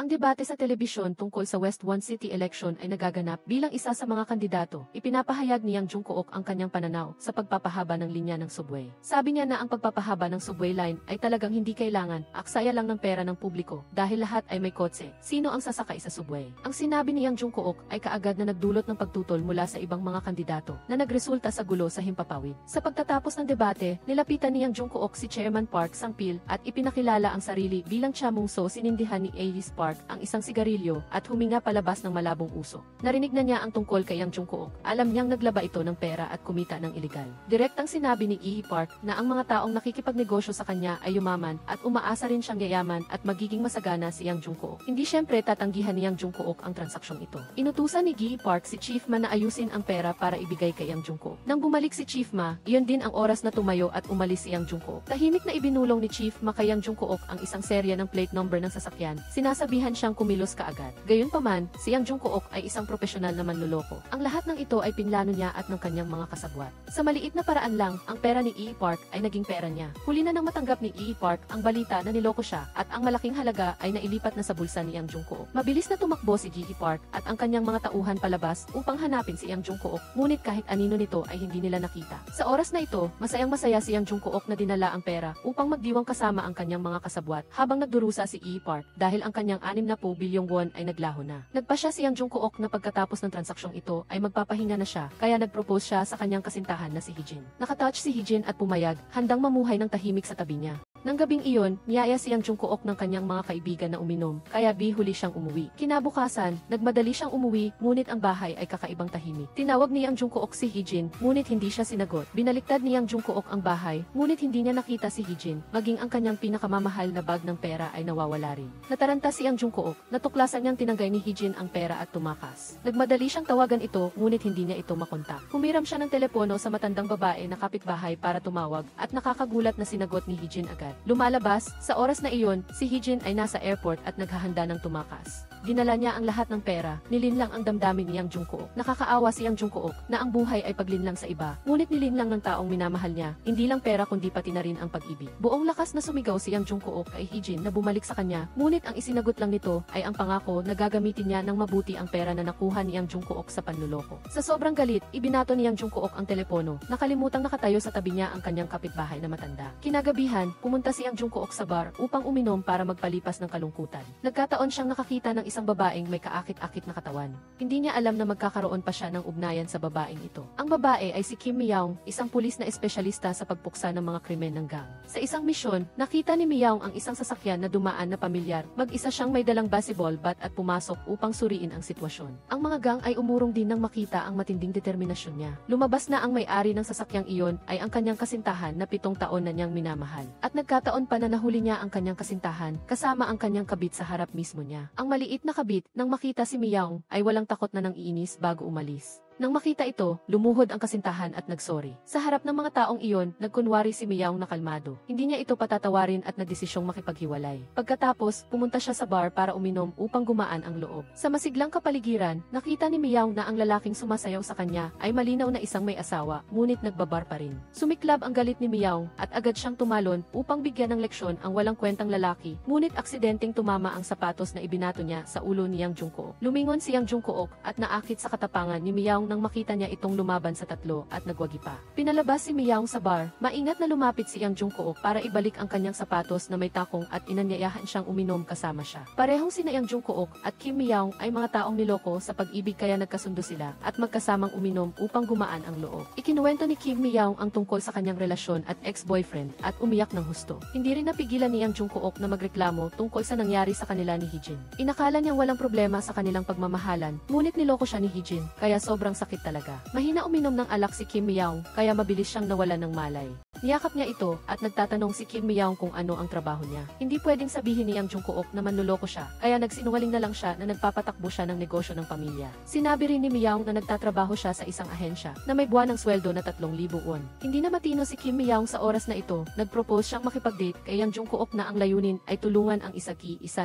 Ang debate sa telebisyon tungkol sa West One City election ay nagaganap bilang isa sa mga kandidato. Ipinapahayag ni Yang Jungkook ang kanyang pananaw sa pagpapahaba ng linya ng subway. Sabi niya na ang pagpapahaba ng subway line ay talagang hindi kailangan, aksaya lang ng pera ng publiko dahil lahat ay may kotse. Sino ang sasakay sa subway? Ang sinabi ni Yang Jungkook ay kaagad na nagdulot ng pagtutol mula sa ibang mga kandidato na nagresulta sa gulo sa himpapawid. Sa pagtatapos ng debate, nilapitan ni Yang Jungkook si Chairman Park Sang-pil at ipinakilala ang sarili bilang Chamungso. Sinindihan ni Aris Park ang isang sigarilyo at huminga palabas ng malabong usok. Narinig na niya ang tungkol kay Yang Jungkook. Alam niyang naglaba ito ng pera at kumita ng iligal. Direktang sinabi ni Lee Park na ang mga taong nakikipagnegosyo sa kanya ay yumaman at umaasa rin siyang yayaman at magiging masagana si Yang Jungkook. Hindi siyempre tatanggihan ni Yang Jungkook ang transaksyon ito. Inutusan ni Lee Park si Chief Ma na ayusin ang pera para ibigay kay Yang Jungkook. Nang bumalik si Chief Ma, iyon din ang oras na tumayo at umalis si Yang Jungkook. Tahimik na ibinulong ni Chief Ma kay Yang Jungkook ang isang serya ng plate number ng sasakyan. Sinasabihan siyang kumilos kaagad. Gayunpaman, si Yang Jungkook ay isang profesional na manluloko. Ang lahat ng ito ay pinlano niya at ng kanyang mga kasabwat. Sa maliit na paraan lang, ang pera ni Lee Park ay naging pera niya. Huli na nang matanggap ni Lee Park ang balita na niloko siya at ang malaking halaga ay nailipat na sa bulsa ni Yang Jungkook. Mabilis na tumakbo si Lee Park at ang kanyang mga tauhan palabas upang hanapin si Yang Jungkook, ngunit kahit anino nito ay hindi nila nakita. Sa oras na ito, masayang-masaya si Yang Jungkook na dinala ang pera upang magdiwang kasama ang kanyang mga kasabwat habang nagdurusa si Lee Park dahil ang kanyang 60 bilyong won ay naglaho na. Nagpasya si Yang Jungkook na pagkatapos ng transaksyong ito ay magpapahinga na siya, kaya nagpropose siya sa kanyang kasintahan na si Heejin. Nakatouch si Heejin at pumayag, handang mamuhay ng tahimik sa tabi niya. Nang gabing iyon, niyaya si Yang Jungkook ng kanyang mga kaibigan na uminom, kaya bihuli siyang umuwi. Kinabukasan, nagmadali siyang umuwi, ngunit ang bahay ay kakaibang tahimik. Tinawag ni Yang Jungkook si Heejin, ngunit hindi siya sinagot. Binaliktad ni Yang Jungkook ang bahay, ngunit hindi niya nakita si Heejin, maging ang kanyang pinakamamahal na bag ng pera ay nawawala rin. Nataranta si Yang Jungkook, natuklasan niyang tinanggay ni Heejin ang pera at tumakas. Nagmadali siyang tawagan ito, ngunit hindi niya ito makontak. Humiram siya ng telepono sa matandang babae na kapitbahay para tumawag, at nakakagulat na sinagot ni Heejin agad. Lumalabas, sa oras na iyon, si Heejin ay nasa airport at naghahanda ng tumakas. Dinala niya ang lahat ng pera, nilinlang ang damdamin ni Yang Jungkook. Nakakaawa si Yang Jungkook na ang buhay ay paglinlang sa iba, ngunit nilinlang ng taong minamahal niya, hindi lang pera kundi pati na rin ang pag-ibig. Buong lakas na sumigaw si Yang Jungkook kay Heejin na bumalik sa kanya, ngunit ang isinagot lang nito ay ang pangako na gagamitin niya ng mabuti ang pera na nakuha ni Yang Jungkook sa panluloko. Sa sobrang galit, ibinato ni Yang Jungkook ang telepono, nakalimutang nakatayo sa tabi niya ang kanyang kapitbahay na matanda. Kinagabihan, pumunta si Yang Jungkook sa bar upang uminom para magpalipas ng kalungkutan. Nagkataon siyang nakakita ng isang babaeng may kaakit-akit na katawan. Hindi niya alam na magkakaroon pa siya ng ugnayan sa babaeng ito. Ang babae ay si Kim Miyaong, isang pulis na espesyalista sa pagpuksa ng mga krimen ng gang. Sa isang misyon, nakita ni Miyaong ang isang sasakyan na dumaan na pamilyar. Mag-isa siyang may dalang baseball bat at pumasok upang suriin ang sitwasyon. Ang mga gang ay umurong din nang makita ang matinding determinasyon niya. Lumabas na ang may-ari ng sasakyang iyon ay ang kanyang kasintahan na 7 taon na niyang minamahal. At nagkataon pa na nahuli niya ang kanyang kasintahan kasama ang kanyang kabit sa harap mismo niya. Ang maliit na kabit, nang makita si Miyaong, ay walang takot na nang iinis bago umalis. Nang makita ito, lumuhod ang kasintahan at nagsorry. Sa harap ng mga taong iyon, nagkunwari si Miyaong na kalmado. Hindi niya ito patatawarin at nagdesisyong makipaghiwalay. Pagkatapos, pumunta siya sa bar para uminom upang gumaan ang loob. Sa masiglang kapaligiran, nakita ni Miyaong na ang lalaking sumasayaw sa kanya ay malinaw na isang may asawa, ngunit nagbabar pa rin. Sumiklab ang galit ni Miyaong at agad siyang tumalon upang bigyan ng leksyon ang walang kwentang lalaki, ngunit aksidenteng tumama ang sapatos na ibinato niya sa ulo ni Yang Jungkook. Lumingon si Yang Jungkook at naakit sa katapangan ni Miyaong nang makita niya itong lumaban sa tatlo at nagwagi pa. Pinalabas si Miyaong sa bar, maingat na lumapit si Yang Jungkook para ibalik ang kanyang sapatos na may takong at inanyayahan siyang uminom kasama siya. Parehong sina Yang Jungkook at Kim Miyaong ay mga taong niloko sa pag-ibig kaya nagkasundo sila at magkasamang uminom upang gumaan ang loob. Ikinuwento ni Kim Miyaong ang tungkol sa kanyang relasyon at ex-boyfriend at umiyak ng husto. Hindi rin napigilan ni Yang Jungkook na magreklamo tungkol sa nangyari sa kanila ni Heejin. Inakala niyang walang problema sa kanilang pagmamahalan, ngunit niloko siya ni Heejin, kaya sobrang sakit talaga. Mahina uminom ng alak si Kim Miyaong, kaya mabilis siyang nawalan ng malay. Niyakap niya ito at nagtatanong si Kim Miyaong kung ano ang trabaho niya. Hindi pwedeng sabihin ni Yang Jungkook na manloloko siya, kaya nagsinungaling na lang siya na nagpapatakbo siya ng negosyo ng pamilya. Sinabi rin ni Miyaong na nagtatrabaho siya sa isang ahensya na may buwan ng sweldo na 3,000 won. Hindi na matino si Kim Miyaong sa oras na ito, nagpropose siyang makipag-date kay Yang Jungkook na ang layunin ay tulungan ang isa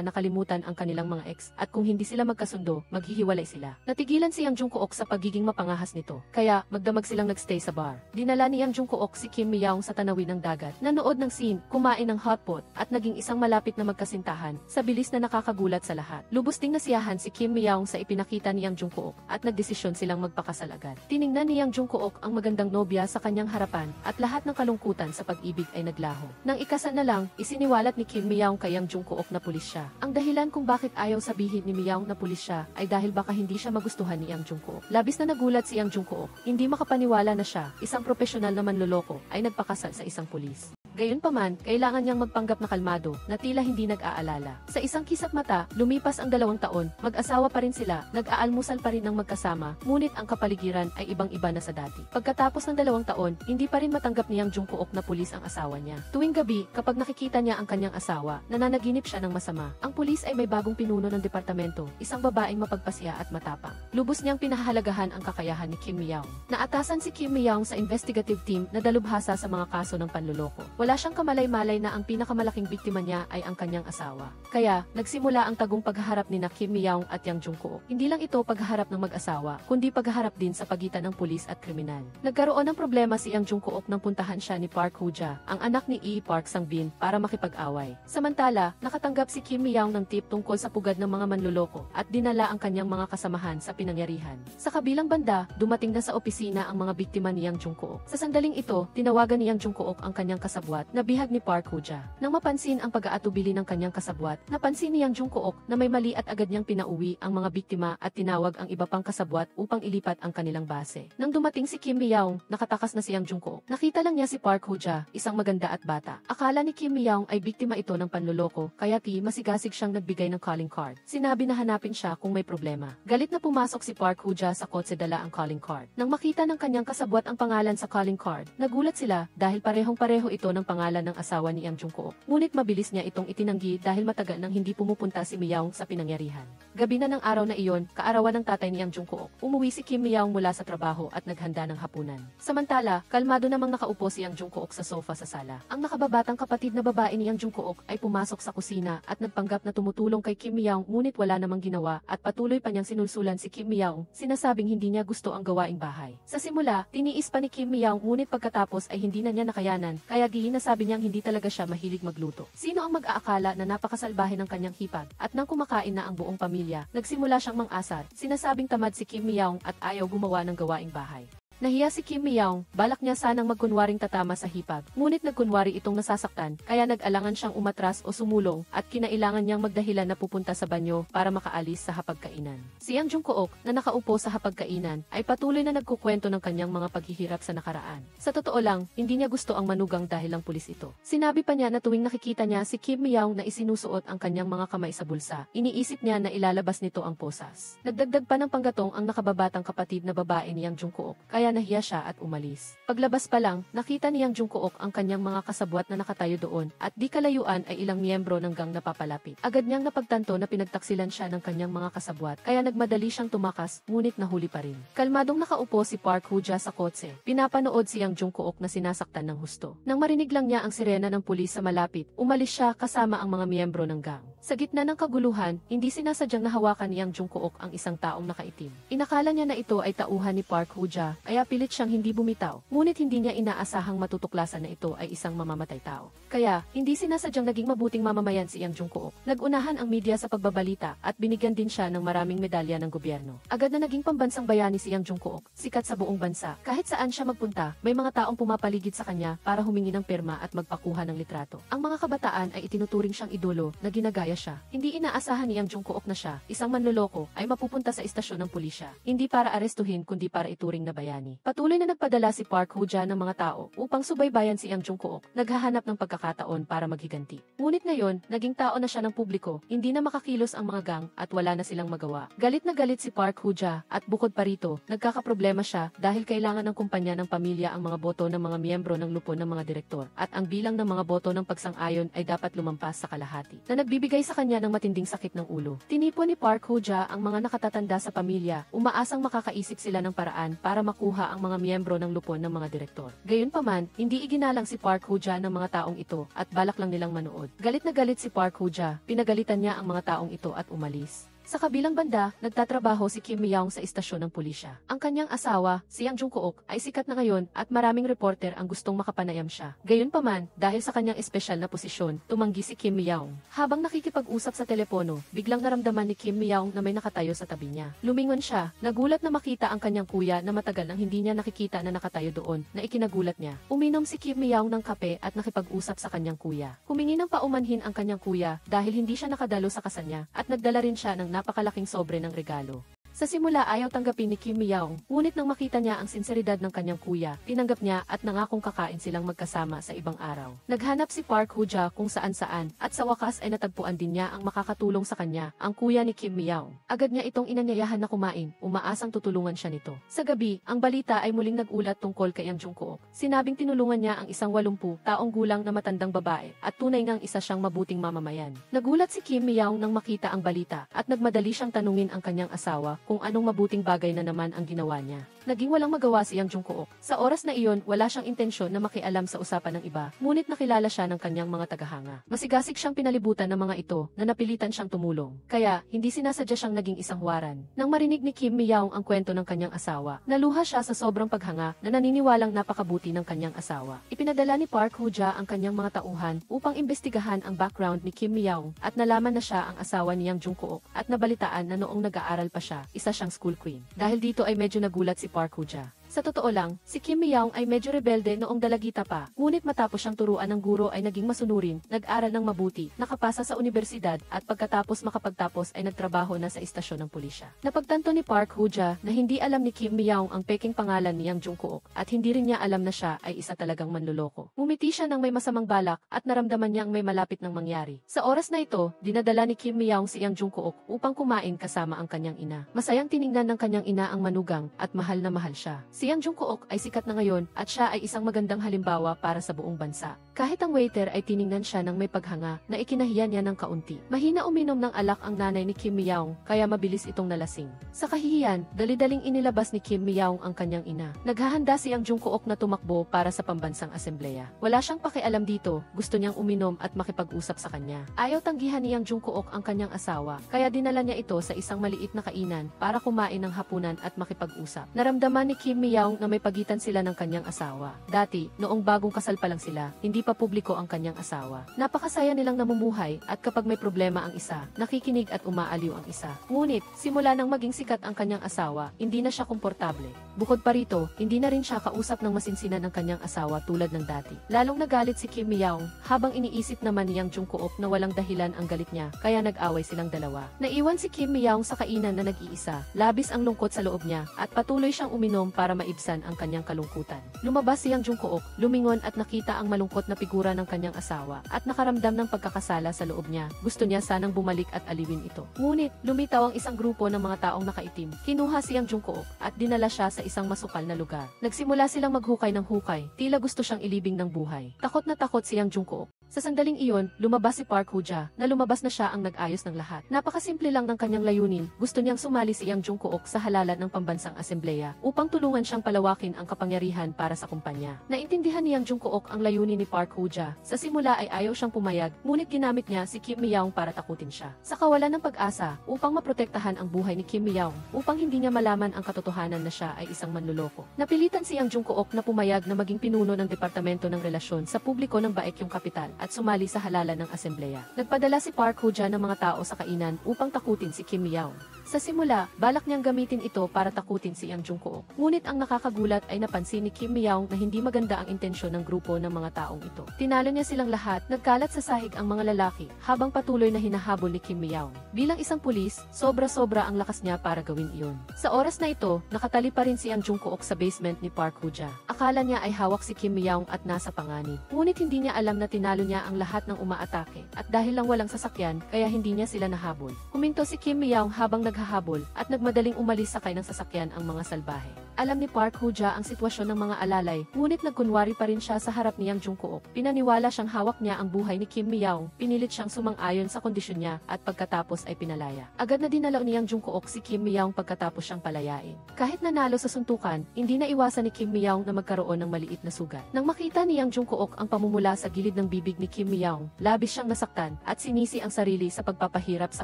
na kalimutan ang kanilang mga ex at kung hindi sila magkasundo, maghihiwalay sila. Natigilan si Yang Jungkook sa pagiging maging mapangahas nito. Kaya, magdamag silang nagstay sa bar. Dinala ni Yang Jungkook si Kim Miyaong sa tanawin ng dagat, nanood ng scene, kumain ng hotpot, at naging isang malapit na magkasintahan, sa bilis na nakakagulat sa lahat. Lubos ding nasiyahan si Kim Miyaong sa ipinakita ni Yang Jungkook, at nagdesisyon silang magpakasal agad. Tiningnan ni Yang Jungkook ang magandang nobya sa kanyang harapan, at lahat ng kalungkutan sa pag-ibig ay naglaho. Nang ikasal na lang, isiniwalat ni Kim Miyaong kay Yang Jungkook na pulis siya. Ang dahilan kung bakit ayaw sabihin ni Miyaong na pulis siya, ay dahil baka hindi siya magustuhan ni Yang Jungkook. Labis na nagulat si Yang Jungkook, hindi makapaniwala na siya, isang profesional na manloloko, ay nagpakasal sa isang pulis. Gayunpaman, kailangan niyang magpanggap na kalmado, na tila hindi nag-aalala. Sa isang kisap mata, lumipas ang 2 taon, mag-asawa pa rin sila, nag-aalmusal pa rin ng magkasama, ngunit ang kapaligiran ay ibang-iba na sa dati. Pagkatapos ng 2 taon, hindi pa rin matanggap ni Yang Jungkook na pulis ang asawa niya. Tuwing gabi, kapag nakikita niya ang kanyang asawa, nananaginip siya ng masama. Ang pulis ay may bagong pinuno ng departamento, isang babaeng mapagpasya at matapang. Lubos niyang pinahahalagahan ang kakayahan ni Kim Miyaong. Naatasan si Kim Miyaong sa investigative team na dalubhasa sa mga kaso ng panloloko. Wala siyang kamalay-malay na ang pinakamalaking biktima niya ay ang kanyang asawa. Kaya, nagsimula ang tagong paghaharap ni Kim Miyaong at Yang Jungkook. Hindi lang ito paghaharap ng mag-asawa, kundi paghaharap din sa pagitan ng pulis at kriminal. Nagkaroon ng problema si Yang Jungkook nang puntahan siya ni Park Hoo-ja, ang anak ni Park Sang-bin, para makipag-away. Samantala, nakatanggap si Kim Miyaong ng tip tungkol sa pugad ng mga manloloko at dinala ang kanyang mga kasamahan sa pinangyarihan. Sa kabilang banda, dumating na sa opisina ang mga biktima ni Yang Jungkook. Sa sandaling ito, tinawagan ni Yang Jungkook ang kanyang kasabwat na bihag ni Park Hoo-ja. Nang mapansin ang pag-aatubili ng kanyang kasabwat, napansin ni Yang Jungkook na may mali at agad niyang pinauwi ang mga biktima at tinawag ang iba pang kasabwat upang ilipat ang kanilang base. Nang dumating si Kim Miyaong, nakatakas na si Yang Jungkook. Nakita lang niya si Park Hoo-ja, isang maganda at bata. Akala ni Kim Miyaong ay biktima ito ng panloloko, kaya masigasig siyang nagbigay ng calling card. Sinabi na hanapin siya kung may problema. Galit na pumasok si Park Hoo-ja sa kotse, dala ang calling card. Nang makita ng kanyang kasabwat ang pangalan sa calling card, nagulat sila dahil parehong-pareho ito ng pangalan ng asawa ni Yang Jungkook. Ngunit mabilis niya itong itinanggi dahil matagal nang hindi pumupunta si Miyaong sa pinangyarihan. Gabi na ng araw na iyon, kaarawan ng tatay ni Yang Jungkook. Umuwi si Kim Miyaong mula sa trabaho at naghanda ng hapunan. Samantala, kalmado namang nakaupo si Yang Jungkook sa sofa sa sala. Ang nakababatang kapatid na babae ni Yang Jungkook ay pumasok sa kusina at nagpanggap na tumutulong kay Kim Miyaong, ngunit wala namang ginawa at patuloy pa niyang sinulsulan si Kim Miyaong, sinasabing hindi niya gusto ang gawaing bahay. Sa simula, tiniis pa ni Kim Miyaong, ngunit pagkatapos ay hindi na niya nakayanan, kaya nasabi niyang hindi talaga siya mahilig magluto. Sino ang mag-aakala na napakasalbahe ng kanyang hipag, at nang kumakain na ang buong pamilya, nagsimula siyang mang-asar, sinasabing tamad si Kim Miyaong at ayaw gumawa ng gawaing bahay. Nahiya si Kim Miyaong, balak niya sanang magkunwaring tatama sa hipag, ngunit nagkunwari itong nasasaktan, kaya nag-alangan siyang umatras o sumulong, at kinailangan niyang magdahilan na pupunta sa banyo para makaalis sa hapagkainan. Si Yang Jungkook, na nakaupo sa hapagkainan, ay patuloy na nagkukwento ng kanyang mga paghihirap sa nakaraan. Sa totoo lang, hindi niya gusto ang manugang dahil lang pulis ito. Sinabi pa niya na tuwing nakikita niya si Kim Miyaong na isinusuot ang kanyang mga kamay sa bulsa, iniisip niya na ilalabas nito ang posas. Nagdagdag pa ng panggatong ang nakababatang kapatid na babae ni Yang Jungkook, kaya nahiya siya at umalis. Paglabas pa lang, nakita ni Yang Jungkook ang kanyang mga kasabwat na nakatayo doon, at di kalayuan ay ilang miyembro ng gang na papalapit. Agad niyang napagtanto na pinagtaksilan siya ng kanyang mga kasabwat, kaya nagmadali siyang tumakas, ngunit nahuli pa rin. Kalmadong nakaupo si Park Hoo-ja sa kotse, pinapanood si Yang Jungkook na sinasaktan ng husto. Nang marinig lang niya ang sirena ng pulis sa malapit, umalis siya kasama ang mga miyembro ng gang. Sa gitna ng kaguluhan, hindi sinasadyang nahawakan ni Yang Jungkook ang isang taong nakaitim. Inakala niya na ito ay tauhan ni Park Hoo-ja, kaya pilit siyang hindi bumitaw, ngunit hindi niya inaasahang matutuklasan na ito ay isang mamamatay tao. Kaya, hindi sinasadyang naging mabuting mamamayan si Yang Jungkook. Nagunahan ang media sa pagbabalita at binigyan din siya ng maraming medalya ng gobyerno. Agad na naging pambansang bayani si Yang Jungkook, sikat sa buong bansa. Kahit saan siya magpunta, may mga taong pumapaligid sa kanya para humingi ng pirma at magpakuha ng litrato. Ang mga kabataan ay itinuturing siyang idolo na ginagaya siya. Hindi inaasahan ni Yang Jungkook na siya, isang manloloko, ay mapupunta sa istasyon ng pulisya, hindi para arestuhin kundi para ituring na bayani. Patuloy na nagpadala si Park Hoo-ja ng mga tao upang subaybayan si Yang Jungkook, naghahanap ng pagkakataon para maghiganti. Ngunit ngayon, naging tao na siya ng publiko, hindi na makakilos ang mga gang at wala na silang magawa. Galit na galit si Park Hoo-ja, at bukod pa rito, nagkakaproblema siya dahil kailangan ng kumpanya ng pamilya ang mga boto ng mga miyembro ng lupon ng mga direktor, at ang bilang ng mga boto ng pagsang-ayon ay dapat lumampas sa kalahati, na nagbibigay sa kanya ng matinding sakit ng ulo. Tinipon ni Park Hoo-ja ang mga nakatatanda sa pamilya, umaasang makakaisip sila ng paraan para makuha ang mga miyembro ng lupon ng mga direktor. Gayunpaman, hindi iginalang si Park Hoo-ja ng mga taong ito at balak lang nilang manood. Galit na galit si Park Hoo-ja, pinagalitan niya ang mga taong ito at umalis. Sa kabilang banda, nagtatrabaho si Kim Myung sa istasyon ng pulisya. Ang kanyang asawa, si Yang Jungkook, ay sikat na ngayon at maraming reporter ang gustong makapanayam siya. Gayunpaman, dahil sa kanyang espesyal na posisyon, tumanggi si Kim Myung. Habang nakikipag-usap sa telepono, biglang naramdaman ni Kim Myung na may nakatayo sa tabi niya. Lumingon siya, nagulat na makita ang kanyang kuya na matagal nang hindi niya nakikita na nakatayo doon, na ikinagulat niya. Uminom si Kim Myung ng kape at nakipag-usap sa kanyang kuya. Humingi ng paumanhin ang kanyang kuya dahil hindi siya nakadalo sa kasal niya at nagdala rin siya ng napakalaking sobre ng regalo. Sa simula ayaw tanggapin ni Kim Myung, ngunit nang makita niya ang sinseridad ng kanyang kuya, tinanggap niya at nangakong kakain silang magkasama sa ibang araw. Naghanap si Park Hoo-ja kung saan-saan at sa wakas ay natagpuan din niya ang makakatulong sa kanya, ang kuya ni Kim Myung. Agad niya itong inanyayahan na kumain, umaasang tutulungan siya nito. Sa gabi, ang balita ay muling nag-ulat tungkol kay Yang Jungkook. Sinabing tinulungan niya ang isang 80 taong gulang na matandang babae at tunay ngang isa siyang mabuting mamamayan. Nagulat si Kim Myung nang makita ang balita at nagmadali siyang tanungin ang kanyang asawa kung anong mabuting bagay na naman ang ginawa niya. Naging walang magawa si Yang Jungkook. Sa oras na iyon, wala siyang intensyon na makialam sa usapan ng iba, ngunit nakilala siya ng kanyang mga tagahanga. Masigasig siyang pinalibutan ng mga ito na napilitan siyang tumulong. Kaya, hindi sinasadya siyang naging isang waran. Nang marinig ni Kim Myung ang kwento ng kanyang asawa, naluha siya sa sobrang paghanga na naniniwalang napakabuti ng kanyang asawa. Ipinadala ni Park Hoo-ja ang kanyang mga tauhan upang imbestigahan ang background ni Kim Myung at nalaman na siya ang asawa ni Yang Jungkook at nabalitaan na noong nag-aaral pa siya, isa siyang school queen. Dahil dito ay medyo nagulat si Park Hoo-ja. Sa totoo lang, si Kim Myung ay medyo rebelde noong dalagita pa, ngunit matapos siyang turuan ng guro ay naging masunurin, nag-aral ng mabuti, nakapasa sa universidad at pagkatapos makapagtapos ay nagtrabaho na sa istasyon ng pulisya. Napagtanto ni Park Hoo-ja na hindi alam ni Kim Myung ang peking pangalan ni Yang Jungkook at hindi rin niya alam na siya ay isa talagang manloloko. Ngumiti siya ng may masamang balak at naramdaman niyang may malapit ng mangyari. Sa oras na ito, dinadala ni Kim Myung si Yang Jungkook upang kumain kasama ang kanyang ina. Masayang tiningnan ng kanyang ina ang manugang at mahal na mahal siya. Si Yang Jungkook ay sikat na ngayon at siya ay isang magandang halimbawa para sa buong bansa. Kahit ang waiter ay tiningnan siya ng may paghanga na ikinahiya niya ng kaunti. Mahina uminom ng alak ang nanay ni Kim Myung kaya mabilis itong nalasing. Sa kahihiyan, dali-daling inilabas ni Kim Myung ang kanyang ina. Naghahanda si Yang Jungkook na tumakbo para sa pambansang asembleya. Wala siyang pakialam dito, gusto niyang uminom at makipag-usap sa kanya. Ayaw tanggihan ni Yang Jungkook ang kanyang asawa, kaya dinala niya ito sa isang maliit na kainan para kumain ng hapunan at makipag-usap. Naramdaman ni Kim Myung na may pagitan sila ng kanyang asawa. Dati, noong bagong kasal pa lang sila, hindi pa publiko ang kanyang asawa. Napakasaya nilang namumuhay at kapag may problema ang isa, nakikinig at umaaliw ang isa. Ngunit, simula nang maging sikat ang kanyang asawa, hindi na siya komportable. Bukod pa rito, hindi na rin siya kausap ng masinsinan ng kanyang asawa tulad ng dati. Lalong nagalit si Kim Myung, habang iniisip naman ni Yang Jungkook na walang dahilan ang galit niya, kaya nag-away silang dalawa. Naiwan si Kim Myung sa kainan na nag-iisa, labis ang lungkot sa loob niya, at patuloy siyang uminom para maibsan ang kanyang kalungkutan. Lumabas si Yang Jungkook, lumingon at nakita ang malungkot na figura ng kanyang asawa, at nakaramdam ng pagkakasala sa loob niya. Gusto niya sanang bumalik at aliwin ito. Ngunit, lumitaw ang isang grupo ng mga taong nakaitim. Kinuha si Yang Jungkook at dinala siya sa isang masukal na lugar. Nagsimula silang maghukay ng hukay, tila gusto siyang ilibing ng buhay. Takot na takot si Yang Jungkook. Sa sandaling iyon, lumabas si Park Hoo-ja, na lumabas na siya ang nag-ayos ng lahat. Napakasimple lang ng kanyang layunin, gusto niyang sumali si Yang Jungkook sa halalan ng pambansang asembleya upang tulungan siyang palawakin ang kapangyarihan para sa kumpanya. Naintindihan ni Yang Jungkook ang layunin ni Park Hoo-ja. Sa simula ay ayaw siyang pumayag, ngunit ginamit niya si Kim Myung para takutin siya. Sa kawalan ng pag-asa, upang maprotektahan ang buhay ni Kim Myung, upang hindi niya malaman ang katotohanan na siya ay isang manloloko. Napilitan si Yang Jungkook na pumayag na maging pinuno ng Departamento ng Relasyon sa Publiko ng Baekyong Kapital at sumali sa halalan ng asembleya. Nagpadala si Park Hoo-ja ng mga tao sa kainan upang takutin si Kim Myung. Sa simula, balak niyang gamitin ito para takutin si Yang Jungkook. Ngunit ang nakakagulat ay napansin ni Kim Myung na hindi maganda ang intensyon ng grupo ng mga taong ito. Tinalo niya silang lahat, nagkalat sa sahig ang mga lalaki, habang patuloy na hinahabol ni Kim Myung. Bilang isang pulis, sobra-sobra ang lakas niya para gawin iyon. Sa oras na ito, nakatali pa rin si Yang Jungkook sa basement ni Park Hoo-ja. Akala niya ay hawak si Kim Myung at nasa panganib. Ngunit hindi niya alam na tinalo niya ang lahat ng umaatake, at dahil lang walang sasakyan, kaya hindi niya sila nahabol. Huminto si Kim Myung habang naghahabol, at nagmadaling umalis sakay ng sasakyan ang mga salbahe. Alam ni Park Hoo-ja ang sitwasyon ng mga alalay, ngunit nagkunwari pa rin siya sa harap ni Yang Jung-kook. Pinaniwala siyang hawak niya ang buhay ni Kim Mi-young, pinilit siyang sumang-ayon sa kondisyon niya at pagkatapos ay pinalaya. Agad na dinalaw ni Yang Jung-kook si Kim Mi-young pagkatapos siyang palayain. Kahit nanalo sa suntukan, hindi naiwasan ni Kim Mi-young na magkaroon ng maliit na sugat. Nang makita ni Yang Jung-kook ang pamumula sa gilid ng bibig ni Kim Mi-young, labis siyang nasaktan at sinisi ang sarili sa pagpapahirap sa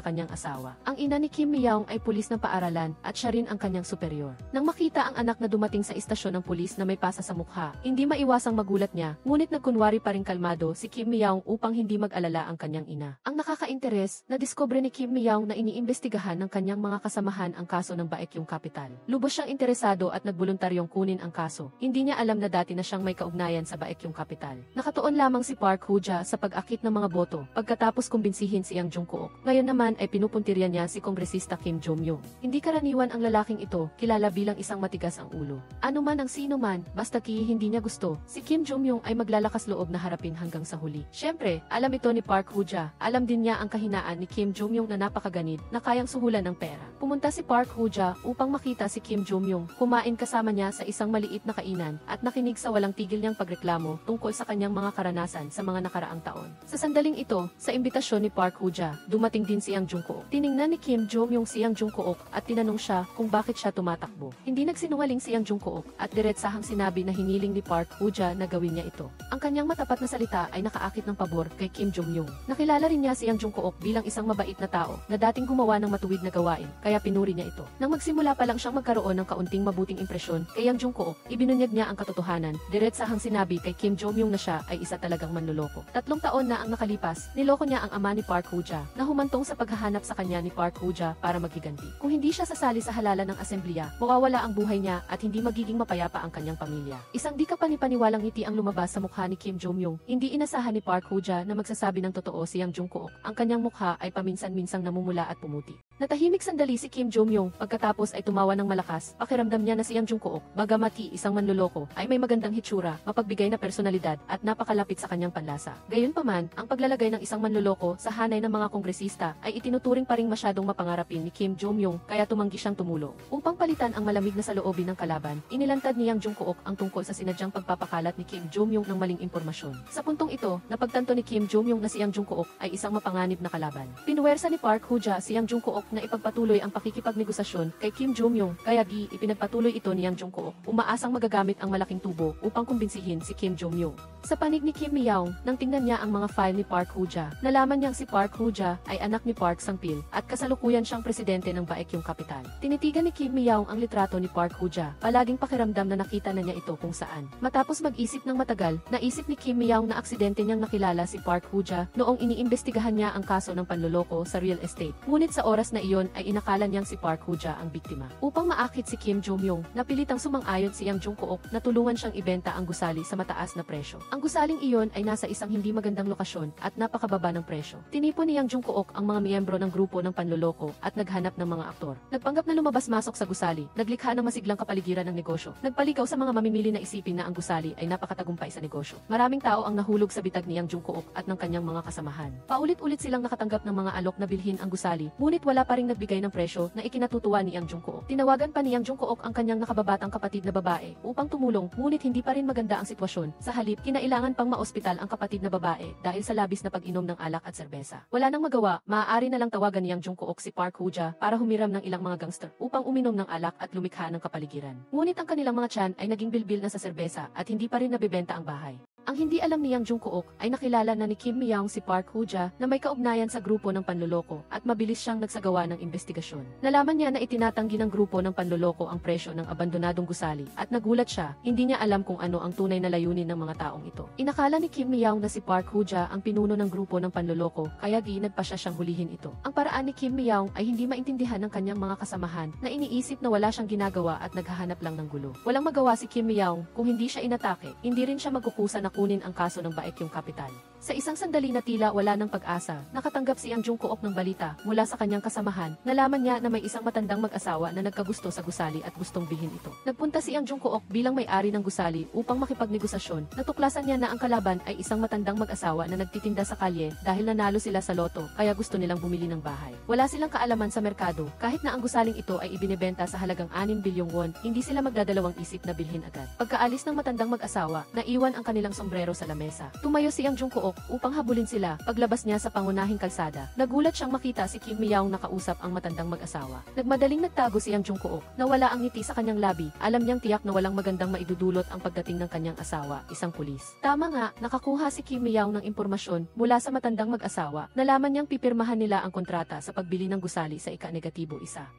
kanyang asawa. Ang ina ni Kim Mi-young ay pulis ng paaralan at siya rin ang kanyang superior. Nang makita ang anak na dumating sa istasyon ng pulis na may pasa sa mukha, hindi maiwasang magulat niya, ngunit nagkunwari pa rin kalmado si Kim Mi-young upang hindi mag-alala ang kanyang ina. Ang nakaka-interes, nadiskubre ni Kim Mi-young na iniimbestigahan ng kanyang mga kasamahan ang kaso ng Baekyong Capital. Lubos siyang interesado at nagboluntaryong kunin ang kaso. Hindi niya alam na dati na siyang may kaugnayan sa Baekyong Capital. Nakatuon lamang si Park Hoo-ja sa pag-akit ng mga boto pagkatapos kumbinsihin si Yang Jung-kook. Ngayon naman ay pinupuntirya niya si Kongresista Kim Jong-young. Hindi karaniwan ang lalaking ito, kilala bilang isang matigas ang ulo. Ano man ang sino man, basta hindi niya gusto, si Kim Jong-young ay maglalakas loob na harapin hanggang sa huli. Siyempre, alam ito ni Park Hoo-ja, alam din niya ang kahinaan ni Kim Jong-young na napakaganid, na kayang suhulan ng pera. Pumunta si Park Hoo-ja upang makita si Kim Jong-young, kumain kasama niya sa isang maliit na kainan, at nakinig sa walang tigil niyang pagreklamo tungkol sa kanyang mga karanasan sa mga nakaraang taon. Sa sandaling ito, sa imbitasyon ni Park Hoo-ja, dumating din si Yang Jung-kook. Tiningnan ni Kim Jong-young si Yang Jung-kook at tinanong siya kung bakit siya tumatakbo. Hindi nagsinungaling si Yang Jung-kook at diretsahang sinabi na hiniling ni Park Hoo-ja na gawin niya ito. Ang kanyang matapat na salita ay nakaakit ng pabor kay Kim Jong-young. Nakilala rin niya si Yang Jung-kook bilang isang mabait na tao na dating gumawa ng matuwid na gawain, kaya pinuri niya ito. Nang magsimula pa lang siyang magkaroon ng kaunting mabuting impresyon kay Yang Jung-kook, ibinunyag niya ang katotohanan. Diretsahang sinabi kay Kim Jong-young na siya ay isa talagang manloloko. 3 taon na ang nakalipas, niloko niya ang ama ni Park Hoo-ja na humantong sa paghahanap sa kanya ni Park Hoo-ja para maghiganti. Kung hindi siya sasali sa halalan ng asembleya, mawawala ang buhay niya at hindi magiging mapayapa ang kanyang pamilya. Isang di kapanipaniwalang ngiti ang lumabas sa mukha ni Kim Jong-young. Hindi inasahan ni Park Hoo-ja na magsasabi ng totoo si Yang Jung-kook. Ang kanyang mukha ay paminsan-minsang namumula at pumuti. Natahimik sandali si Kim Jong-young, pagkatapos ay tumawa ng malakas. Pakiramdam niya na si Yang Jung-kook, bagamat isang manloloko, ay may magandang hitsura, mapagbigay na personalidad at napakalapit sa kanyang panlasa. Gayunpaman, ang paglalagay ng isang manloloko sa hanay ng mga kongresista ay itinuturing pa ring masyadong mapangarapin ni Kim Jong-young, kaya tumanggi siyang tumulong. Upang palitan ang malamig na saloobin ng kalaban, inilantad ni Yang Jung-kook ang tungkol sa sinadyang pagpapakalat ni Kim Jong-young ng maling impormasyon. Sa puntong ito, napagtanto ni Kim Jong-young na si Yang Jung-kook ay isang mapanganib na kalaban. Pinuwersa ni Park Hoo-ja si Yang Jung-kook na ipagpatuloy ang pakikipagnegosasyon kay Kim Jong-young, kaya ipinagpatuloy ito ni Yang Jung-kook, umaasang magagamit ang malaking tubo upang kumbinsihin si Kim Jong-young. Sa panig ni Kim Mi-young, nang tingnan niya ang mga file ni Park Hoo-ja, nalaman niyang si Park Hoo-ja ay anak ni Park Sang-pil at kasalukuyan siyang presidente ng Baekyong Capital. Tinitigan ni Kim Mi-young ang litrato ni Park Hoo-ja, palaging pakiramdam na nakita na niya ito kung saan. Matapos mag-isip ng matagal, naisip ni Kim Mi-young na aksidente niyang nakilala si Park Hoo-ja noong iniimbestigahan niya ang kaso ng panloloko sa real estate. Ngunit sa oras na iyon ay inakala niyang si Park Hoo-ja ang biktima. Upang maakit si Kim Jong-young, napilitang sumang-ayon si Yang Jung-kook na tulungan siyang ibenta ang gusali sa mataas na presyo. Ang gusaling iyon ay nasa isang hindi magandang lokasyon at napakababa ng presyo. Tinipon ni Yang Jung-kook ang mga miyembro ng grupo ng panloloko at naghanap ng mga aktor. Nagpanggap na lumabas-masok sa gusali, naglikha ng masiglang kapaligiran ng negosyo. Nagpaligaw sa mga mamimili na isipin na ang gusali ay napakatagumpay sa negosyo. Maraming tao ang nahulog sa bitag ni Yang Jung-kook at ng kanyang mga kasamahan. Paulit-ulit silang nakatanggap ng mga alok na bilhin ang gusali, ngunit wala pa ring nagbigay ng presyo na ikinatutuwa ni Yang Jung-kook. Tinawagan pa ni Yang Jung-kook ang kanyang nakababatang kapatid na babae upang tumulong, ngunit hindi pa rin maganda ang sitwasyon. Sa halip, kinailangan pang maospital ang kapatid na babae dahil sa labis na pag-inom ng alak at serbesa. Wala nang magawa, maaari na lang tawagan ni Yang Jung-kook si Park Hoo-ja para humiram ng ilang mga gangster upang uminom ng alak at lumikha ng kapaligiran. Ngunit ang kanilang mga tiyan ay naging bilbil na sa serbesa at hindi pa rin nabibenta ang bahay. Ang hindi alam ni Yang Jung-kook ay nakilala na ni Kim Mi-young si Park Hoo-ja na may kaugnayan sa grupo ng panloloko at mabilis siyang nagsagawa ng investigasyon. Nalaman niya na itinatanggi ng grupo ng panloloko ang presyo ng abandonadong gusali at nagulat siya, hindi niya alam kung ano ang tunay na layunin ng mga taong ito. Inakala ni Kim Mi-young na si Park Hoo-ja ang pinuno ng grupo ng panloloko, kaya nagpa siya siyang hulihin ito. Ang paraan ni Kim Mi-young ay hindi maintindihan ng kanyang mga kasamahan na iniisip na wala siyang ginagawa at naghahanap lang ng gulo. Walang magawa si Kim Mi-young kung hindi siya inatake, hindi rin siya magkukusa na kunin ang kaso ng Baekyong kapital. Sa isang sandali na tila wala ng pag-asa, nakatanggap si Yang Jungkook ng balita mula sa kanyang kasamahan. Nalaman niya na may isang matandang mag-asawa na nagkagusto sa gusali at gustong bilhin ito. Nagpunta si Yang Jungkook bilang may-ari ng gusali upang makipagnegosasyon. Natuklasan niya na ang kalaban ay isang matandang mag-asawa na nagtitinda sa kalye dahil nanalo sila sa loto kaya gusto nilang bumili ng bahay. Wala silang kaalaman sa merkado, kahit na ang gusaling ito ay ibinebenta sa halagang 6 bilyong won, hindi sila magdadalawang isip na bilhin agad. Pagkaalis ng matandang mag-asawa, naiwan ang kanilang sombrero sa lamesa. Tumayo si Yang Jungkook upang habulin sila. Paglabas niya sa pangunahing kalsada, nagulat siyang makita si Kim Miyaong nakausap ang matandang mag-asawa. Nagmadaling nagtago si Yang Jungkook, nawala ang ngiti sa kanyang labi. Alam niyang tiyak na walang magandang maidudulot ang pagdating ng kanyang asawa, isang pulis. Tama nga, nakakuha si Kim Miyaong ng impormasyon mula sa matandang mag-asawa. Nalaman niyang pipirmahan nila ang kontrata sa pagbili ng gusali sa ika-1.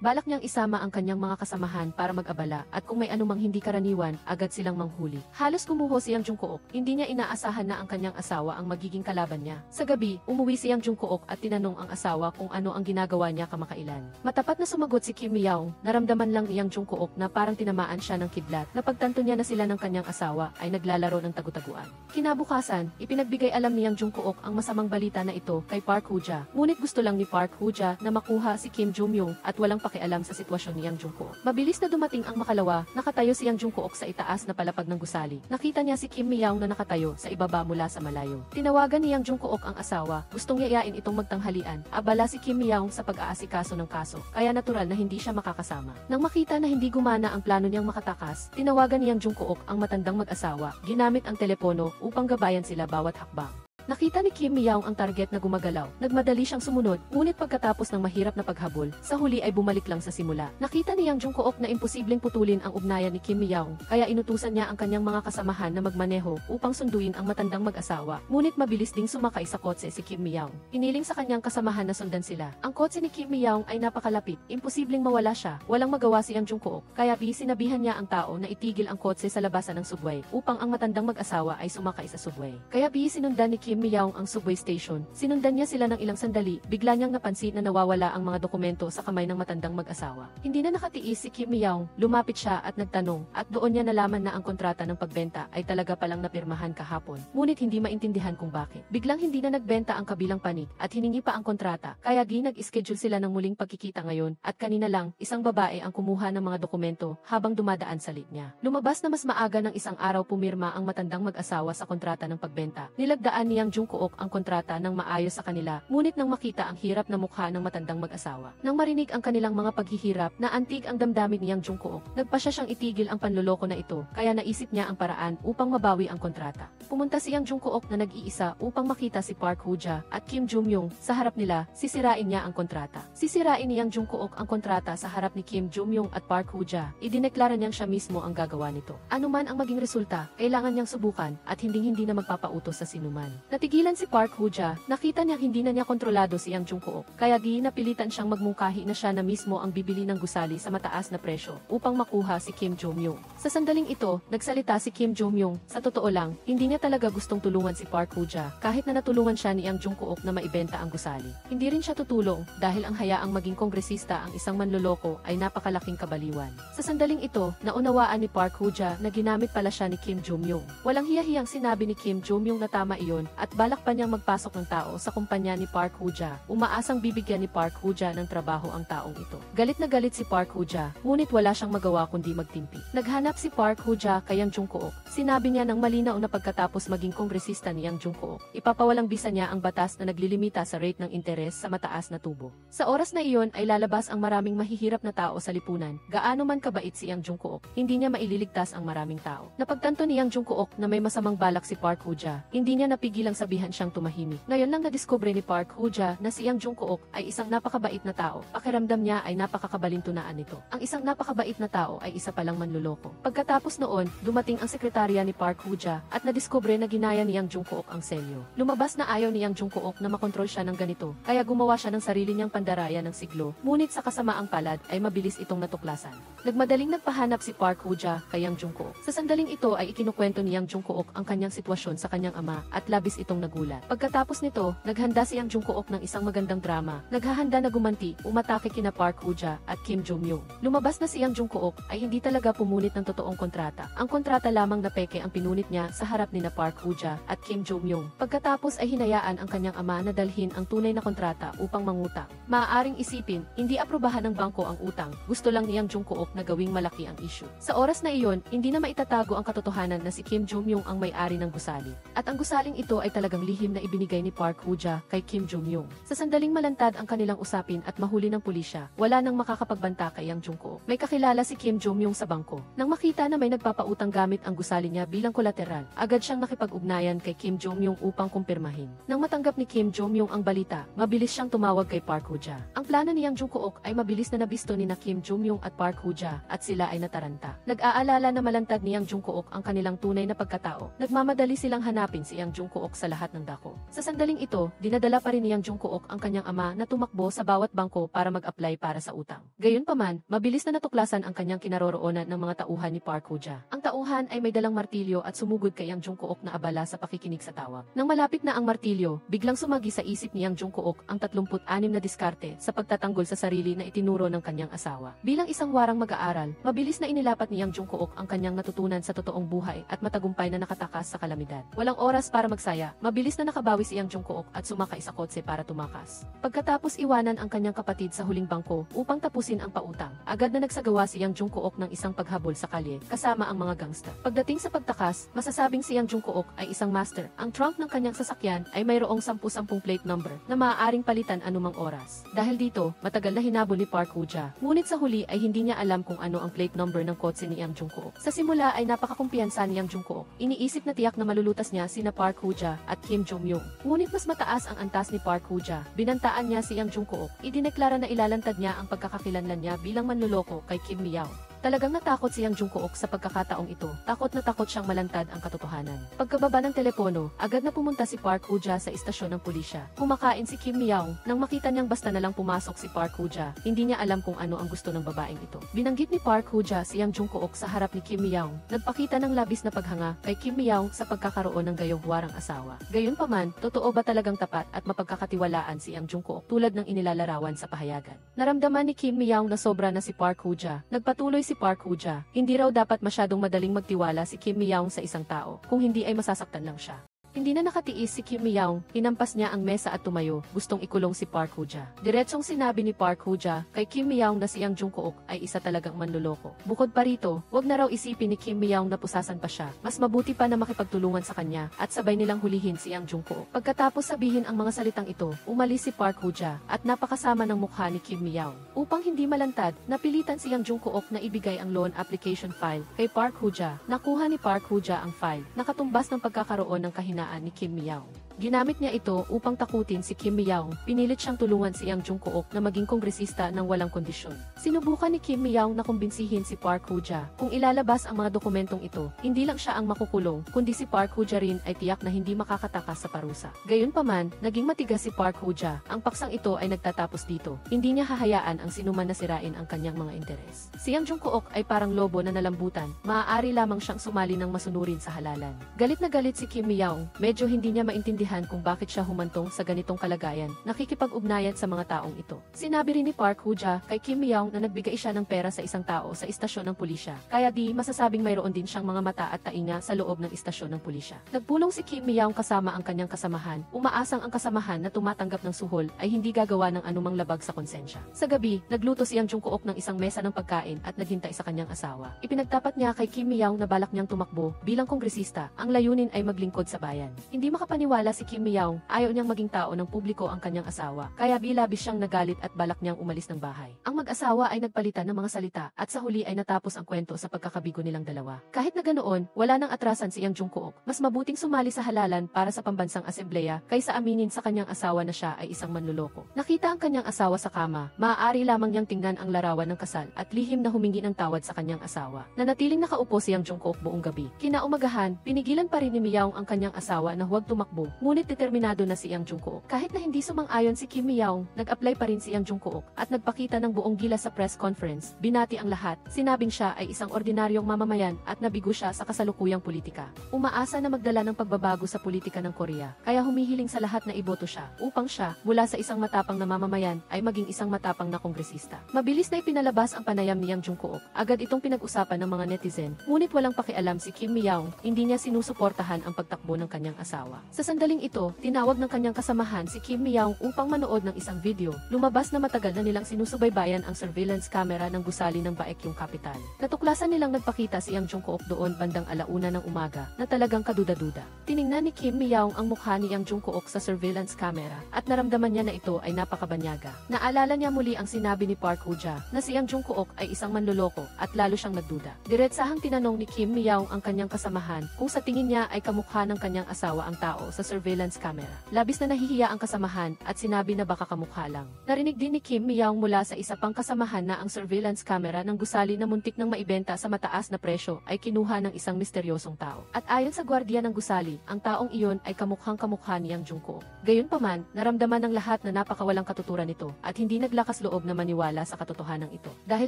Balak niyang isama ang kanyang mga kasamahan para mag-abala at kung may anumang hindi karaniwan, agad silang manghuli. Halos gumuho si Yang Jungkook, hindi niya inaasahan na ang kanyang asawa ang magiging kalaban niya. Sa gabi, umuwi si Yang Jungkook at tinanong ang asawa kung ano ang ginagawa niya kamakailan. Matapat na sumagot si Kim Miyaong, naramdaman lang ni Yang Jungkook na parang tinamaan siya ng kidlat. Napagtanto niya na sila ng kanyang asawa ay naglalaro ng tagu-taguan. Kinabukasan, ipinagbigay alam ni Yang Jungkook ang masamang balita na ito kay Park Hoo-ja. Ngunit gusto lang ni Park Hoo-ja na makuha si Kim Jong-myung at walang pakialam sa sitwasyon ni Yang Jungkook. Mabilis na dumating ang makalawa, nakatayo si Yang Jungkook sa itaas na palapag ng gusali. Nakita niya si Kim Miyaong na nakatayo sa ibaba mula sa malayo. Tinawagan ni Yang Jungkook ang asawa, gustong yayain itong magtanghalian. Abala si Kim Miyaong sa pag-aasikaso ng kaso, kaya natural na hindi siya makakasama. Nang makita na hindi gumana ang plano niyang makatakas, tinawagan ni Yang Jungkook ang matandang mag-asawa, ginamit ang telepono upang gabayan sila bawat hakbang. Nakita ni Kim Miyaong ang target na gumagalaw. Nagmadali siyang sumunod, ngunit pagkatapos ng mahirap na paghabol, sa huli ay bumalik lang sa simula. Nakita ni Yang Jungkook na imposibleng putulin ang ugnayan ni Kim Miyaong, kaya inutusan niya ang kanyang mga kasamahan na magmaneho upang sunduin ang matandang mag-asawa. Ngunit mabilis ding sumakay sa kotse si Kim Miyaong. Iniling sa kanyang kasamahan na sundan sila. Ang kotse ni Kim Miyaong ay napakalapit, imposibleng mawala siya. Walang magawa si Yang Jungkook, kaya sinabihan niya ang tao na itigil ang kotse sa labasan ng subway upang ang matandang mag-asawa ay sumakay sa subway. Kaya sinundan ni Kim Miyaong ang subway station. Sinundan niya sila ng ilang sandali, bigla niyang napansin na nawawala ang mga dokumento sa kamay ng matandang mag-asawa. Hindi na nakatiis si Kim Miyaong, lumapit siya at nagtanong, at doon niya nalaman na ang kontrata ng pagbenta ay talaga palang napirmahan kahapon. Ngunit hindi maintindihan kung bakit. Biglang hindi na nagbenta ang kabilang panig at hiningi pa ang kontrata, kaya nag-schedule sila ng muling pagkikita ngayon at kanina lang, isang babae ang kumuha ng mga dokumento habang dumadaan sa lead niya. Lumabas na mas maaga ng isang araw pumirma ang matandang mag-asawa sa kontrata ng pagbenta. Nilagdaan ni Yang Jungkook ang kontrata ng maayos sa kanila, ngunit nang makita ang hirap na mukha ng matandang mag-asawa, nang marinig ang kanilang mga paghihirap na antig ang damdamin ni Yang Jungkook, nagpasya siyang itigil ang panloloko na ito, kaya naisip niya ang paraan upang mabawi ang kontrata. Pumunta si Yang Jungkook na nag-iisa upang makita si Park Hoo-ja at Kim Jong-myung. Sa harap nila, sisirain niya ang kontrata. Sisirain ni Yang Jungkook ang kontrata sa harap ni Kim Jong-myung at Park Hoo-ja. Idineklara niyang siya mismo ang gagawa nito. Ano man ang maging resulta, kailangan niyang subukan at hindi na magpapautos sa sinuman. Natigilan si Park Hoo-ja, nakita niyang hindi na niya kontrolado si Yang Jungkook, kaya napilitan siyang magmungkahi na siya na mismo ang bibili ng gusali sa mataas na presyo upang makuha si Kim Jong-myung. Sa sandaling ito, nagsalita si Kim Jong-myung, sa totoo lang, hindi niya talaga gustong tulungan si Park Hoo-ja, kahit na natulungan siya ni Yang Jungkook na maibenta ang gusali. Hindi rin siya tutulong dahil ang hayaang maging kongresista ang isang manloloko ay napakalaking kabaliwan. Sa sandaling ito, naunawaan ni Park Hoo-ja na ginamit pala siya ni Kim Jong-myung. Walang hiyahiyang sinabi ni Kim Jong-myung na tama iyon at balak pa niyang magpasok ng tao sa kumpanya ni Park Hoo-ja. Umaasang bibigyan ni Park Hoo-ja ng trabaho ang taong ito. Galit na galit si Park Hoo-ja, ngunit wala siyang magawa kundi magtimpi. Naghanap si Park Hoo-ja kay Yang Jungkook. Sinabi niya ng malinaw na pagkatapos maging kongresista ni Yang Jungkook, ipapawalang bisa niya ang batas na naglilimita sa rate ng interes sa mataas na tubo. Sa oras na iyon ay lalabas ang maraming mahihirap na tao sa lipunan. Gaano man kabait si Yang Jungkook, hindi niya maililigtas ang maraming tao. Napagtanto ni Yang Jungkook na may masamang balak si Park Hoo-ja, hindi niya napigilang sabihan siyang tumahimik. Ngayon lang nadiskubre ni Park Hoo-ja na si Yang Jungkook ay isang napakabait na tao. Pakiramdam niya ay napakakabalintunaan nito. Ang isang napakabait na tao ay isa palang manluloko. Pagkatapos noon, dumating ang sekretarya ni Park Hoo-ja at nadiskubre na ginaya ni Yang Jungkook ang selyo. Lumabas na ayaw ni Yang Jungkook na makontrol siya ng ganito, kaya gumawa siya ng sarili niyang pandaraya ng siglo. Ngunit sa kasamaang palad ay mabilis itong natuklasan. Nagmadaling nagpahanap si Park Hoo-ja kay Yang Jungkook. Sa sandaling ito ay ikinukwento ni Yang Jungkook ang kanyang sitwasyon sa kanyang ama at labis mabilis itong nagulat. Pagkatapos nito, naghanda si Yang Jungkook ng isang magandang drama. Naghahanda na gumanti, umatake kina Park Hoo-ja at Kim Jo-myung. Lumabas na si Yang Jungkook ay hindi talaga pumunit ng totoong kontrata. Ang kontrata lamang na peke ang pinunit niya sa harap nina Park Hoo-ja at Kim Jo-myung. Pagkatapos ay hinayaan ang kanyang ama na dalhin ang tunay na kontrata upang mangutang. Maaaring isipin, hindi aprobahan ng bangko ang utang. Gusto lang ni Yang Jungkook na gawing malaki ang issue. Sa oras na iyon, hindi na maitatago ang katotohanan na si Kim Jo-myung ang may-ari ng gusali. At ang gusaling ito ay talagang lihim na ibinigay ni Park Hoo-ja kay Kim Jo-myung. Sa sandaling malantad ang kanilang usapin at mahuli ng pulisya, wala nang makakapagbanta kay Yang Jungkook. May kakilala si Kim Jo-myung sa bangko. Nang makita na may nagpapautang gamit ang gusali niya bilang kolateral, agad siyang nakipag-ugnayan kay Kim Jo-myung upang kumpirmahin. Nang matanggap ni Kim Jo-myung ang balita, mabilis siyang tumawag kay Park Hoo-ja. Ang plano ni Yang Jungkook ay mabilis na nabisto ni Kim Jo-myung at Park Hoo-ja at sila ay nataranta. Nag-aalala na malantad ni Yang Jungkook ang kanilang tunay na pagkatao. Nagmamadali silang hanapin si Yang Jungkook sa lahat ng dako. Sa sandaling ito, dinadala pa rin ni Yang Jungkook ang kanyang ama na tumakbo sa bawat bangko para mag-apply para sa utang. Gayunpaman, mabilis na natuklasan ang kanyang kinaroroonan ng mga tauhan ni Park Hoo-ja. Ang tauhan ay may dalang martilyo at sumugod kay Yang Jungkook na abala sa pakikinig sa tawag. Nang malapit na ang martilyo, biglang sumagi sa isip ni Yang Jungkook ang 36 na diskarte sa pagtatanggol sa sarili na itinuro ng kanyang asawa. Bilang isang warang mag-aaral, mabilis na inilapat ni Yang Jungkook ang kanyang natutunan sa totoong buhay at matagumpay na nakatakas sa kalamidad. Walang oras para magsaya, mabilis na nakabawi si Yang Jungkook at sumakay sa kotse para tumakas. Pagkatapos iwanan ang kanyang kapatid sa huling bangko upang tapusin ang pautang, agad na nagsagawa si Yang Jungkook ng isang paghabol sa kalye kasama ang mga gangster. Pagdating sa pagtakas, masasabing si Yang Jungkook ay isang master. Ang trunk ng kanyang sasakyan ay mayroong 10-10 plate number na maaaring palitan anumang oras. Dahil dito, matagal na hinabol ni Park Hoo-ja. Ngunit sa huli ay hindi niya alam kung ano ang plate number ng kotse ni Yang Jungkook. Sa simula ay napakakumpiyansa ni Yang Jungkook. Iniisip na tiyak na malulutas niya sina Park Hoo-ja at Kim Jo-myung. Ngunit mas mataas ang antas ni Park Hoo-ja. Binantaan niya si Yang Jungkook. Idineklara na ilalantad niya ang pagkakakilanlan niya bilang manloloko kay Kim Miao. Talagang natakot si Yang Jungkook sa pagkakataong ito. Takot na takot siyang malantad ang katotohanan. Pagkababa ng telepono, agad na pumunta si Park Hoo-ja sa istasyon ng pulisya. Kumakain si Kim Miao. Nang makita niyang basta na lang pumasok si Park Hoo-ja, hindi niya alam kung ano ang gusto ng babaeng ito. Binanggit ni Park Hoo-ja si Yang Jungkook sa harap ni Kim Miao. Nagpakita ng labis na paghanga kay Kim Miao sa pagkakaroon ng gayong-warang asawa. Gayunpaman, totoo ba talagang tapat at mapagkakatiwalaan si Yang Jungkook tulad ng inilalarawan sa pahayagan? Naramdaman ni Kim Miao na sobra na si Park Hoo-ja. Nagpatuloy si Park Hoo-ja. Hindi raw dapat masyadong madaling magtiwala si Kim Miao sa isang tao, kung hindi ay masasaktan lang siya. Hindi na nakatiis si Kim Miao, hinampas niya ang mesa at tumayo, gustong ikulong si Park Hoo-ja. Diretsong sinabi ni Park Hoo-ja kay Kim Miao na si Yang Jungkook ay isa talagang manloloko. Bukod pa rito, wag na raw isipin ni Kim Miao na pusasan pa siya. Mas mabuti pa na makipagtulungan sa kanya at sabay nilang hulihin si Yang Jungkook. Pagkatapos sabihin ang mga salitang ito, umalis si Park Hoo-ja at napakasama ng mukha ni Kim Miao. Upang hindi malantad, napilitan si Yang Jungkook na ibigay ang loan application file kay Park Hoo-ja. Nakuha ni Park Hoo-ja ang file, nakatumbas ng pagkakaroon ng kahinaan ni Kim Miao. Ginamit niya ito upang takutin si Kim Miao. Pinilit siyang tulungan si Yang Jungkook na maging kongresista ng walang kondisyon. Sinubukan ni Kim Miao na kumbinsihin si Park Hoo-ja kung ilalabas ang mga dokumentong ito. Hindi lang siya ang makukulong, kundi si Park Hoo-ja rin ay tiyak na hindi makakatakas sa parusa. Gayunpaman, naging matigas si Park Hoo-ja. Ang paksang ito ay nagtatapos dito. Hindi niya hahayaan ang sinuman na sirain ang kanyang mga interes. Si Yang Jungkook ay parang lobo na nalambutan. Maaari lamang siyang sumali ng masunurin sa halalan. Galit na galit si Kim Miao. Medyo hindi niya maintindihan kung bakit siya humantong sa ganitong kalagayan, nakikipag-ugnayan sa mga taong ito. Sinabi rin ni Park Hoo-ja kay Kim Miao na nagbigay siya ng pera sa isang tao sa istasyon ng pulisya. Kaya di masasabing mayroon din siyang mga mata at tainga sa loob ng istasyon ng pulisya. Nagpulong si Kim Miao kasama ang kanyang kasamahan. Umaasang ang kasamahan na tumatanggap ng suhol ay hindi gagawa ng anumang labag sa konsensya. Sa gabi, nagluto si Yang Jungkook ng isang mesa ng pagkain at naghintay sa kanyang asawa. Ipinagtapat niya kay Kim Miao na balak niyang tumakbo bilang kongresista. Ang layunin ay maglingkod sa bayan. Hindi makapaniwala si Kim Miao, ayaw niyang maging tao ng publiko ang kanyang asawa, kaya bilabis siyang nagalit at balak niyang umalis ng bahay. Ang mag-asawa ay nagpalitan ng mga salita at sa huli ay natapos ang kwento sa pagkakabigo nilang dalawa. Kahit na ganoon, wala nang atrasan si Yang Jungkook. Mas mabuting sumali sa halalan para sa pambansang asembleya kaysa aminin sa kanyang asawa na siya ay isang manloloko. Nakita ang kanyang asawa sa kama, maaari lamang niyang tingnan ang larawan ng kasal at lihim na humingi ng tawad sa kanyang asawa. Nanatiling nakaupo si Yang Jungkook buong gabi. Kinaumagahan, pinigilan pa rin ni Miao ang kanyang asawa na huwag tumakbo. ngunit determinado na si Yang Jungkook. Kahit na hindi sumang-ayon si Kim Mi-young, nag-apply pa rin si Yang Jungkook at nagpakita ng buong gilas sa press conference. Binati ang lahat, sinabing siya ay isang ordinaryong mamamayan at nabigo siya sa kasalukuyang politika. Umaasa na magdala ng pagbabago sa politika ng Korea, kaya humihiling sa lahat na iboto siya upang siya, mula sa isang matapang na mamamayan, ay maging isang matapang na kongresista. Mabilis na ipinalabas ang panayam ni Yang Jungkook. Agad itong pinag-usapan ng mga netizen, ngunit walang pakialam si Kim Mi-young, hindi niya sinusuportahan ang pagtakbo ng kanyang asawa. Sa sandaling ito, tinawag ng kanyang kasamahan si Kim Mi-young upang manood ng isang video. Lumabas na matagal na nilang sinusubaybayan ang surveillance camera ng gusali ng Baekyong Capital. Natuklasan nilang nagpakita si Yang Jungkook doon bandang 1:00 ng umaga na talagang kaduda-duda. Tiningnan ni Kim Mi-young ang mukha ni Yang Jungkook sa surveillance camera at naramdaman niya na ito ay napakabanyaga. Naalala niya muli ang sinabi ni Park Woo-ja na si Yang Jungkook ay isang manloloko at lalo siyang nagduda. Diretsahang tinanong ni Kim Mi-young ang kanyang kasamahan kung sa tingin niya ay kamukha ng kanyang asawa ang tao sa surveillance camera. Labis na nahihiya ang kasamahan at sinabi na baka kamukha lang. Narinig din ni Kim Mi-young mula sa isa pang kasamahan na ang surveillance camera ng gusali na muntik nang maibenta sa mataas na presyo ay kinuha ng isang misteryosong tao. At ayon sa gwardiya ng gusali, ang taong iyon ay kamukhang-kamukha ni Yang Jungkook. Gayunpaman, naramdaman ng lahat na napakawalang katuturan nito at hindi naglakas loob na maniwala sa katotohanan ito. Dahil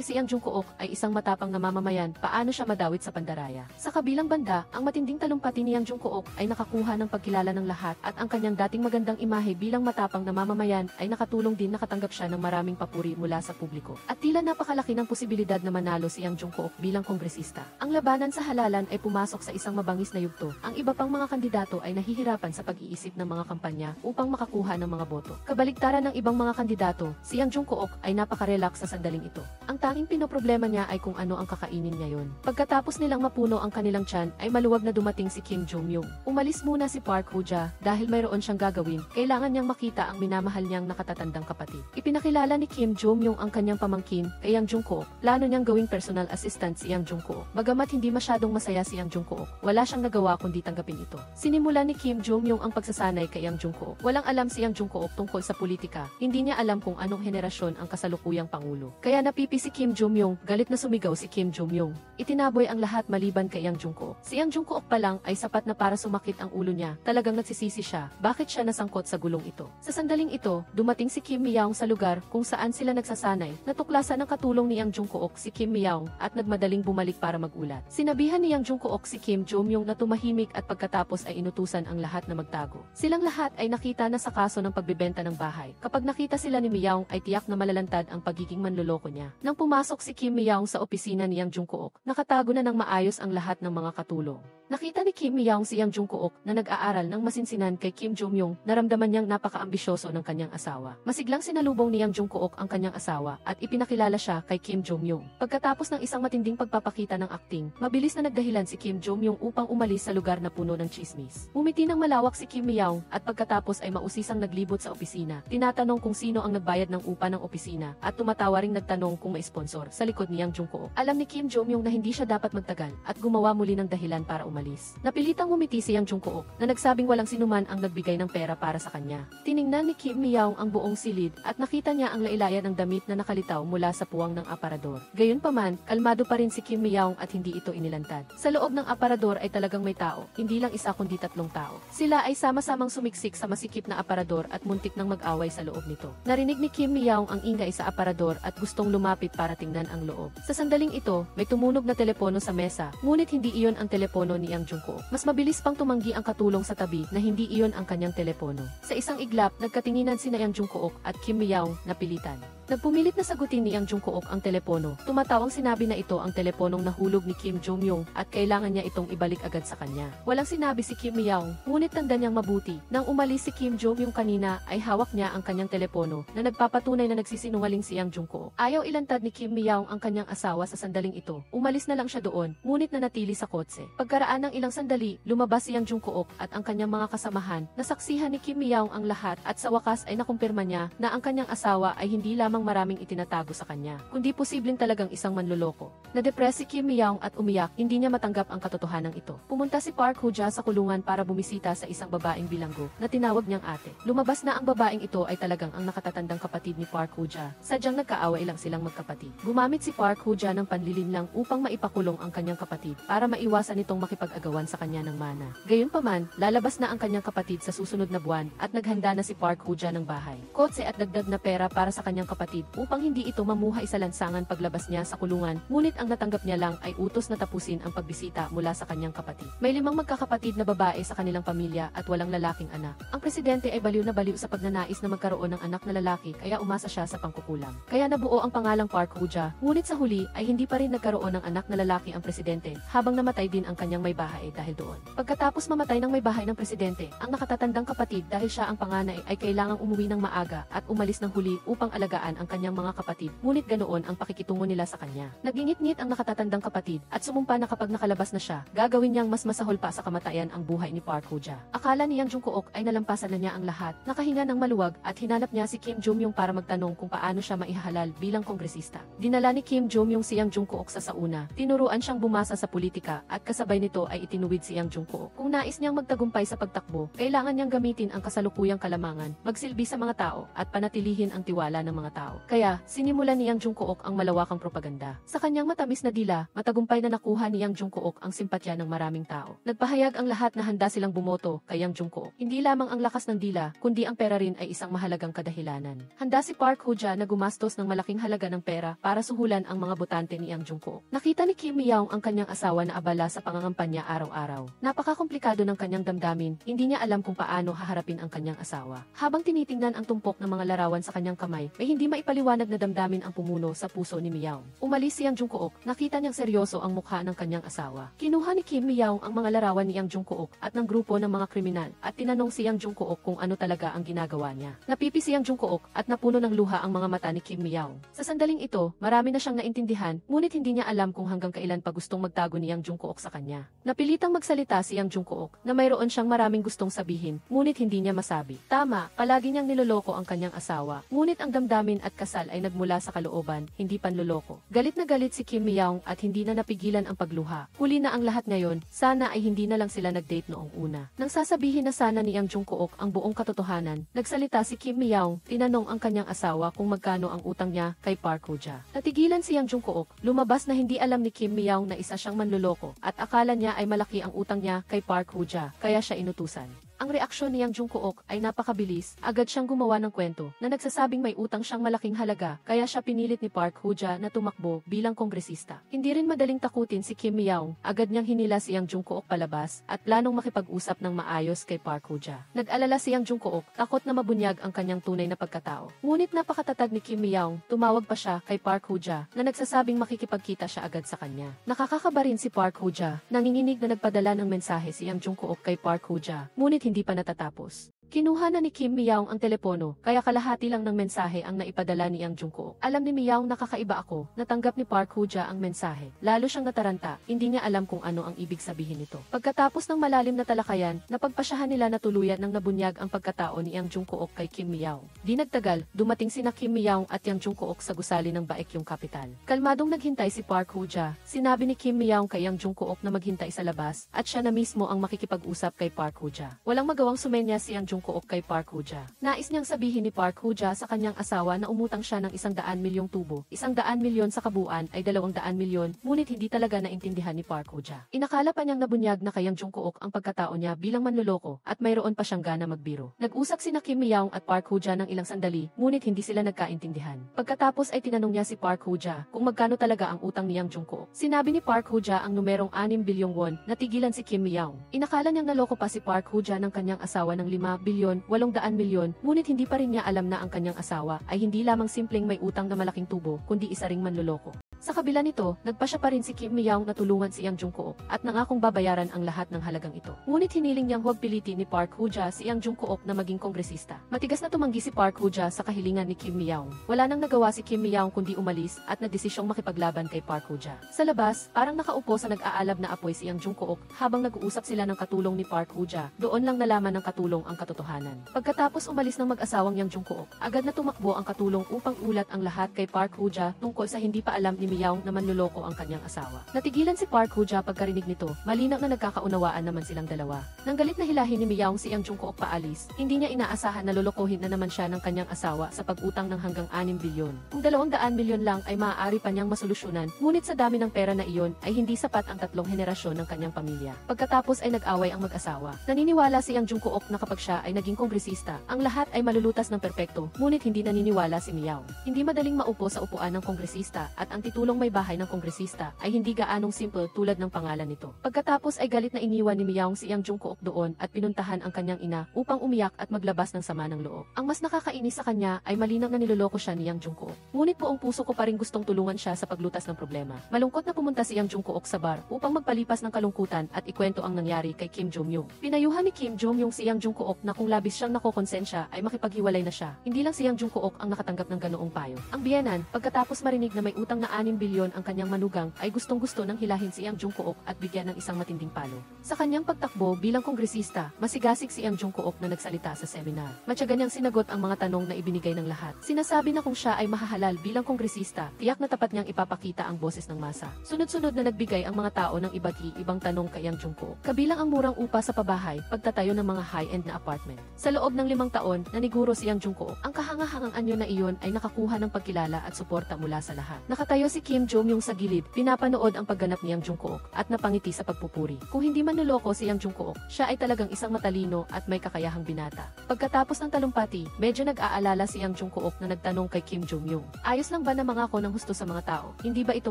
si Yang Jungkook ay isang matapang na mamamayan, paano siya madawit sa pandaraya? Sa kabilang banda, ang matinding talumpati ni Yang Jungkook ay nakakuha ng pagkilala ng lahat at ang kanyang dating magandang imahe bilang matapang na mamamayan ay nakatulong din nakatanggap siya ng maraming papuri mula sa publiko. At tila napakalaki ng posibilidad na manalo si Yang Jungkook bilang kongresista. Ang labanan sa halalan ay pumasok sa isang mabangis na yugto. Ang iba pang mga kandidato ay nahihirapan sa pag-iisip ng mga kampanya upang makakuha ng mga boto. Kabaligtaran ng ibang mga kandidato, si Yang Jungkook ay napaka-relax sa sandaling ito. Ang tanging pinoproblema niya ay kung ano ang kakainin ngayon. Pagkatapos nilang mapuno ang kanilang tiyan ay maluwag na dumating si Kim Jong-yung. Umalis muna si Park Woo-ja dahil mayroon siyang gagawin. Kailangan niyang makita ang minamahal niyang nakatatandang kapatid. Ipinakilala ni Kim Jong-yung ang kanyang pamangkin kay Yang Jungkook. Plano niyang gawing personal assistant si Yang Jungkook. Bagamat hindi masyadong masaya si Yang Jungkook, wala siyang nagawa kundi tanggapin ito. Sinimula ni Kim Jong-yung ang pagsasanay kay Yang Jungkook. Walang alam si Yang Jungkook tungkol sa politika. Hindi niya alam kung anong henerasyon ang kasalukuyang pangulo. Kaya napipi si Kim Jong-yung, galit na sumigaw si Kim Jong-yung. Itinaboy ang lahat maliban kay Yang Jungkook. Si Yang Jungkook pa lang ay sapat na para sumakit ang ulo niya. Talagang nagsisisi siya. Bakit siya nasangkot sa gulong ito? Sa sandaling ito, dumating si Kim Mi-young sa lugar kung saan sila nagsasanay. Natuklasan ng katulong ni Yang Jungkook si Kim Mi-young at nagmadaling bumalik para magulat. Sinabihan ni Yang Jungkook si Kim Jong-yung na tumahimik at pagkatapos ay inutusan ang lahat na magtago. Silang lahat ay nakita na sa kaso ng pagbebenta ng bahay. Kapag nakita sila ni Mi-young ay tiyak na malalantad ang pagiging manloloko niya. Nang pumasok si Kim Mi-young sa opisina ni Yang Jungkook, nakatago na ng maayos ang lahat ng mga katulong. Nakita ni Kim Mi-young si Yang Jungkook na nag-aaral ng masinsinan kay Kim Jong-yung, naramdaman niyang napaka-ambisyoso ng kanyang asawa. Masiglang sinalubong ni Yang Jungkook ang kanyang asawa at ipinakilala siya kay Kim Jong-yung. Pagkatapos ng isang matinding pagpapakita ng akting, mabilis na nagdahilan si Kim Jong-yung upang umalis sa lugar na puno ng chismis. Umiti ng malawak si Kim Mi-young at pagkatapos ay mausisang naglibot sa opisina. Tinatanong kung sino ang nagbayad ng upa ng opisina at tumatawa ring nagtanong kung may sponsor sa likod ni Yang Jungkook. Alam ni Kim Jong-yung na hindi siya dapat magtagal at gumawa muli ng dahilan para umalis. Napilitang umiti si Yang Jungkook na nagsabing walang sinuman ang nagbigay ng pera para sa kanya. Tiningnan ni Kim Mi-young ang buong silid at nakita niya ang lailayan ng damit na nakalitaw mula sa puwang ng aparador. Gayunpaman, kalmado pa rin si Kim Mi-young at hindi ito inilantad. Sa loob ng aparador ay talagang may tao, hindi lang isa kundi 3 tao. Sila ay sama-samang sumiksik sa masikip na aparador at muntik nang mag-away sa loob nito. Narinig ni Kim Mi-young ang ingay sa aparador at gustong lumapit para tingnan ang loob. Sa sandaling ito, may tumunog na telepono sa mesa, ngunit hindi iyon ang telepono ni Yang Jungkook. Mas mabilis pang tumanggi ang katulong sa tabi na hindi iyon ang kanyang telepono. Sa isang iglap, nagkatinginan sina Yang Jungkook at Kim Mi-young na pilitan. Nagpumilit na sagutin ni Yang Jungkook ang telepono. Tumatawang sinabi na ito ang teleponong nahulog ni Kim Jong-yung at kailangan niya itong ibalik agad sa kanya. Walang sinabi si Kim Mi-young, ngunit tanda niyang mabuti. Nang umalis si Kim Jong-yung kanina ay hawak niya ang kanyang telepono na nagpapatunay na nagsisinungaling si Yang Jungkook. Ayaw ilantad ni Kim Mi-young ang kanyang asawa sa sandaling ito. Umalis na lang siya doon, ngunit nanatili sa kotse. Pagkaraan ng ilang sandali, lumabas si Yang Jungkook at ang kanyang mga kasamahan. Nasaksihan ni Kim Mi-young ang lahat at sa wakas ay nakumpirma niya na ang kanyang asawa ay hindi lamang lamang maraming itinatago sa kanya, kundi posibleng talagang isang manloloko. Nadepress si Kim Mi-young at umiyak, hindi niya matanggap ang katotohanan ito. Pumunta si Park Hoo-ja sa kulungan para bumisita sa isang babaeng bilanggo na tinawag niyang ate. Lumabas na ang babaeng ito ay talagang ang nakatatandang kapatid ni Park Hoo-ja. Sadyang nagkaaway lang silang magkapatid. Gumamit si Park Hoo-ja ng panlilinlang upang maipakulong ang kanyang kapatid para maiwasan itong makipag-agawan sa kanya ng mana. Gayunpaman, lalabas na ang kanyang kapatid sa susunod na buwan at naghanda na si Park Hoo-ja ng bahay, kotse at dagdag na pera para sa kanyang kapatid upang hindi ito mamuhay sa lansangan paglabas niya sa kulungan, ngunit ang natanggap niya lang ay utos na tapusin ang pagbisita mula sa kanyang kapatid. May 5 magkakapatid na babae sa kanilang pamilya at walang lalaking anak. Ang presidente ay baliw na baliw sa pagnanais na magkaroon ng anak na lalaki kaya umasa siya sa pangkukulam. Kaya nabuo ang pangalang Park Hoo-ja, ngunit sa huli ay hindi pa rin nagkaroon ng anak na lalaki ang presidente habang namatay din ang kanyang may bahay dahil doon. Pagkatapos mamatay ng may bahay ng presidente, ang nakatatandang kapatid dahil siya ang panganay ay kailangang umuwi ng maaga at umalis ng huli upang alagaan ang kanyang mga kapatid, ngunit ganoon ang pakikitungo nila sa kanya. Nagingit-ngit ang nakatatandang kapatid at sumumpa na kapag nakalabas na siya, gagawin niyang mas masahol pa sa kamatayan ang buhay ni Park Hoo-ja. Akala ni Yang Jung-kook ay nalampasan na niya ang lahat, nakahinga ng maluwag at hinanap niya si Kim Jong-yung para magtanong kung paano siya maihahalal bilang kongresista. Dinala ni Kim Jong-yung si Yang Jung-kook sa sauna, tinuruan siyang bumasa sa politika at kasabay nito ay itinuwid si Yang Jung-kook. Kung nais niyang magtagumpay sa pagtakbo, kailangan niyang gamitin ang kasalukuyang kalamangan, magsilbi sa mga tao at panatilihin ang tiwala ng mga tao. Kaya, sinimulan ni Yang Jung-kook ang malawakang propaganda. Sa kanyang matamis na dila, matagumpay na nakuha ni Yang Jung-kook ang simpatya ng maraming tao. Nagpahayag ang lahat na handa silang bumoto kay Yang Jung-kook. Hindi lamang ang lakas ng dila, kundi ang pera rin ay isang mahalagang kadahilanan. Handa si Park Hoo-ja na gumastos ng malaking halaga ng pera para suhulan ang mga botante ni Yang Jung-kook. Nakita ni Kim Mi-young ang kanyang asawa na abala sa pangangampanya araw-araw. Napakakomplikado ng kanyang damdamin, hindi niya alam kung paano haharapin ang kanyang asawa. Habang tinitingnan ang tumpok ng mga larawan sa kanyang kamay, may hindi maipaliwanag na damdamin ang pumuno sa puso ni Mi-young. Umalis si Yang Jung-kook, nakita niyang seryoso ang mukha ng kanyang asawa. Kinuha ni Kim Mi-young ang mga larawan ni Yang Jung-kook at ng grupo ng mga kriminal at tinanong si Yang Jung-kook kung ano talaga ang ginagawa niya. Napipi si Yang Jung-kook at napuno ng luha ang mga mata ni Kim Mi-young. Sa sandaling ito, marami na siyang naintindihan, ngunit hindi niya alam kung hanggang kailan pa gustong magtago ni Yang Jung-kook sa kanya. Napilitang magsalita si Yang Jung-kook na mayroon siyang maraming gustong sabihin, ngunit hindi niya masabi. Tama, palagi niyang niloloko ang kanyang asawa, ngunit ang damdamin at kasal ay nagmula sa kalooban, hindi panloloko. Galit na galit si Kim Mi-young at hindi na napigilan ang pagluha. Huli na ang lahat ngayon, sana ay hindi na lang sila nag-date noong una. Nang sasabihin na sana ni Yang Jung-kook ang buong katotohanan, nagsalita si Kim Mi-young, tinanong ang kanyang asawa kung magkano ang utang niya kay Park Hoo-ja. Natigilan si Yang Jung-kook, lumabas na hindi alam ni Kim Mi-young na isa siyang manloloko at akala niya ay malaki ang utang niya kay Park Hoo-ja, kaya siya inutusan. Ang reaksyon ni Yang Jung-kook ay napakabilis, agad siyang gumawa ng kwento na nagsasabing may utang siyang malaking halaga kaya siya pinilit ni Park Hoo-ja na tumakbo bilang kongresista. Hindi rin madaling takutin si Kim Mi-young, agad niyang hinila si Yang Jung-kook palabas at planong makipag-usap ng maayos kay Park Hoo-ja. Nag-alala si Yang Jung-kook, takot na mabunyag ang kanyang tunay na pagkatao. Ngunit napakatatag ni Kim Mi-young, tumawag pa siya kay Park Hoo-ja na nagsasabing makikipagkita siya agad sa kanya. Nakakakaba rin si Park Hoo-ja, nanginginig na nagpadala ng mensahe si Yang Jung-kook kay Park Hoo-ja, ngunit hindi pa natatapos. Kinuha na ni Kim Mi-young ang telepono, kaya kalahati lang ng mensahe ang naipadala ni Yang Jung-kook. Alam ni Mi-young na kakaiba ako, natanggap ni Park Hoo-ja ang mensahe. Lalo siyang nataranta, hindi niya alam kung ano ang ibig sabihin nito. Pagkatapos ng malalim na talakayan, napagpasyahan nila na tuluyan ng nabunyag ang pagkatao ni Yang Jung-kook kay Kim Mi-young. Di nagtagal, dumating sina Kim Mi-young at Yang Jung-kook sa gusali ng Baekyong kapital. Kalmadong naghintay si Park Hoo-ja, sinabi ni Kim Mi-young kay Yang Jung-kook na maghintay sa labas, at siya na mismo ang makikipag-usap kay Park Hoo-ja. Walang magawang sumenya si Yang Jung-kook kay Park Hoo-ja. Nais niyang sabihin ni Park Hoo-ja sa kanyang asawa na umutang siya ng 100 milyong tubo. 100 milyon sa kabuuan ay 200 milyon, ngunit hindi talaga naintindihan ni Park Hoo-ja. Inakala pa niyang nabunyag na kay Yang Jung-kook ang pagkatao niya bilang manloloko at mayroon pa siyang gana magbiro. Nag-usap sina Kim Mi-young at Park Hoo-ja ng ilang sandali, ngunit hindi sila nagkaintindihan. Pagkatapos ay tinanong niya si Park Hoo-ja kung magkano talaga ang utang ni Yang Jung-kook. Sinabi ni Park Hoo-ja ang numerong 6 bilyong won, natigilan si Kim Mi-young. Inakala niyang naloko pa si Park Hoo-ja ng kanyang asawa ng 5 bilyon 800 milyon, ngunit hindi pa rin niya alam na ang kanyang asawa ay hindi lamang simpleng may utang na malaking tubo, kundi isa ring manloloko. Sa kabila nito, nagpa siya pa rin si Kim Mi-young na tulungan si Yang Jungkook at nangakong babayaran ang lahat ng halagang ito. Ngunit hiniling niyang huwag pilitin ni Park Hoo-ja si Yang Jungkook na maging kongresista. Matigas na tumanggi si Park Hoo-ja sa kahilingan ni Kim Mi-young. Wala nang nagawa si Kim Mi-young kundi umalis at nagdesisyong makipaglaban kay Park Hoo-ja. Sa labas, parang nakaupo sa nag-aalab na apoy si Yang Jungkook habang nag-uusap sila ng katulong ni Park Hoo-ja. Doon lang nalaman ng katulong ang katotohanan. Pagkatapos umalis ng mag-asawang Yang Jungkook, agad na tumakbo ang katulong upang ulat ang lahat kay Park Hoo-ja tungkol sa hindi pa alam ni Mi-young na manloloko ang kanyang asawa. Natigilan si Park Hoo-ja pagkarinig nito, malinaw na nagkakaunawaan naman silang dalawa. Nang galit na hilahin ni Mi-young si Yang Jungkook paalis, hindi niya inaasahan na lolokohin na naman siya ng kanyang asawa sa pag-utang ng hanggang 6 bilyon. Kung 200 milyon lang ay maaari pa niyang masolusyonan, ngunit sa dami ng pera na iyon ay hindi sapat ang 3 henerasyon ng kanyang pamilya. Pagkatapos ay nag-away ang mag-asawa. Naniniwala si Yang Jungkook na kapag siya ay naging kongresista, ang lahat ay malulutas ng perpekto, ngunit hindi naniniwala si Mi-young. Hindi madaling maupo sa upuan ng kongresista at ang titulong may bahay ng kongresista ay hindi gaanong simple tulad ng pangalan nito. Pagkatapos ay galit na iniwan ni Mi-young si Yang Jungkook doon at pinuntahan ang kanyang ina upang umiyak at maglabas ng sama ng loob. Ang mas nakakainis sa kanya ay malinaw na niloloko siya ni Yang Jungkook. Ngunit buong puso ko pa rin gustong tulungan siya sa paglutas ng problema. Malungkot na pumunta si Yang Jungkook sa bar upang magpalipas ng kalungkutan at ikwento ang nangyari kay Kim Jong-young. Pinayuhan ni Kim Jong-young si Yang Jungkook na kung labis siyang nakokonsensya ay makipaghiwalay na siya. Hindi lang si Yang Jungkook ang nakatanggap ng ganoong payo. Ang biyenan, pagkatapos marinig na may utang na 6 bilyon ang kanyang manugang, ay gustong-gusto nang hilahin si Yang Jungkook at bigyan ng isang matinding palo. Sa kanyang pagtakbo bilang kongresista, masigasig si Yang Jungkook na nagsalita sa seminar. Matyaga niyang sinagot ang mga tanong na ibinigay ng lahat. Sinasabi na kung siya ay mahahalal bilang kongresista, tiyak na tapat niyang ipapakita ang boses ng masa. Sunod-sunod na nagbigay ang mga tao ng iba't ibang tanong kay Yang Jungkook. Kabilang ang murang upa sa pabahay, pagtatayo ng mga high-end na apartment. Sa loob ng 5 taon, naniguro si Yang Jungkook. Ang kahangahangang anyo na iyon ay nakakuha ng pagkilala at suporta mula sa lahat. Nakatayo si Kim Jong-young sa gilid, pinapanood ang pagganap ni Yang Jungkook at napangiti sa pagpupuri. Kung hindi man niloko si Yang Jungkook, siya ay talagang isang matalino at may kakayahang binata. Pagkatapos ng talumpati, medyo nag-aalala si Yang Jungkook na nagtanong kay Kim Jong-young. Ayos lang ba na mangako ng husto sa mga tao? Hindi ba ito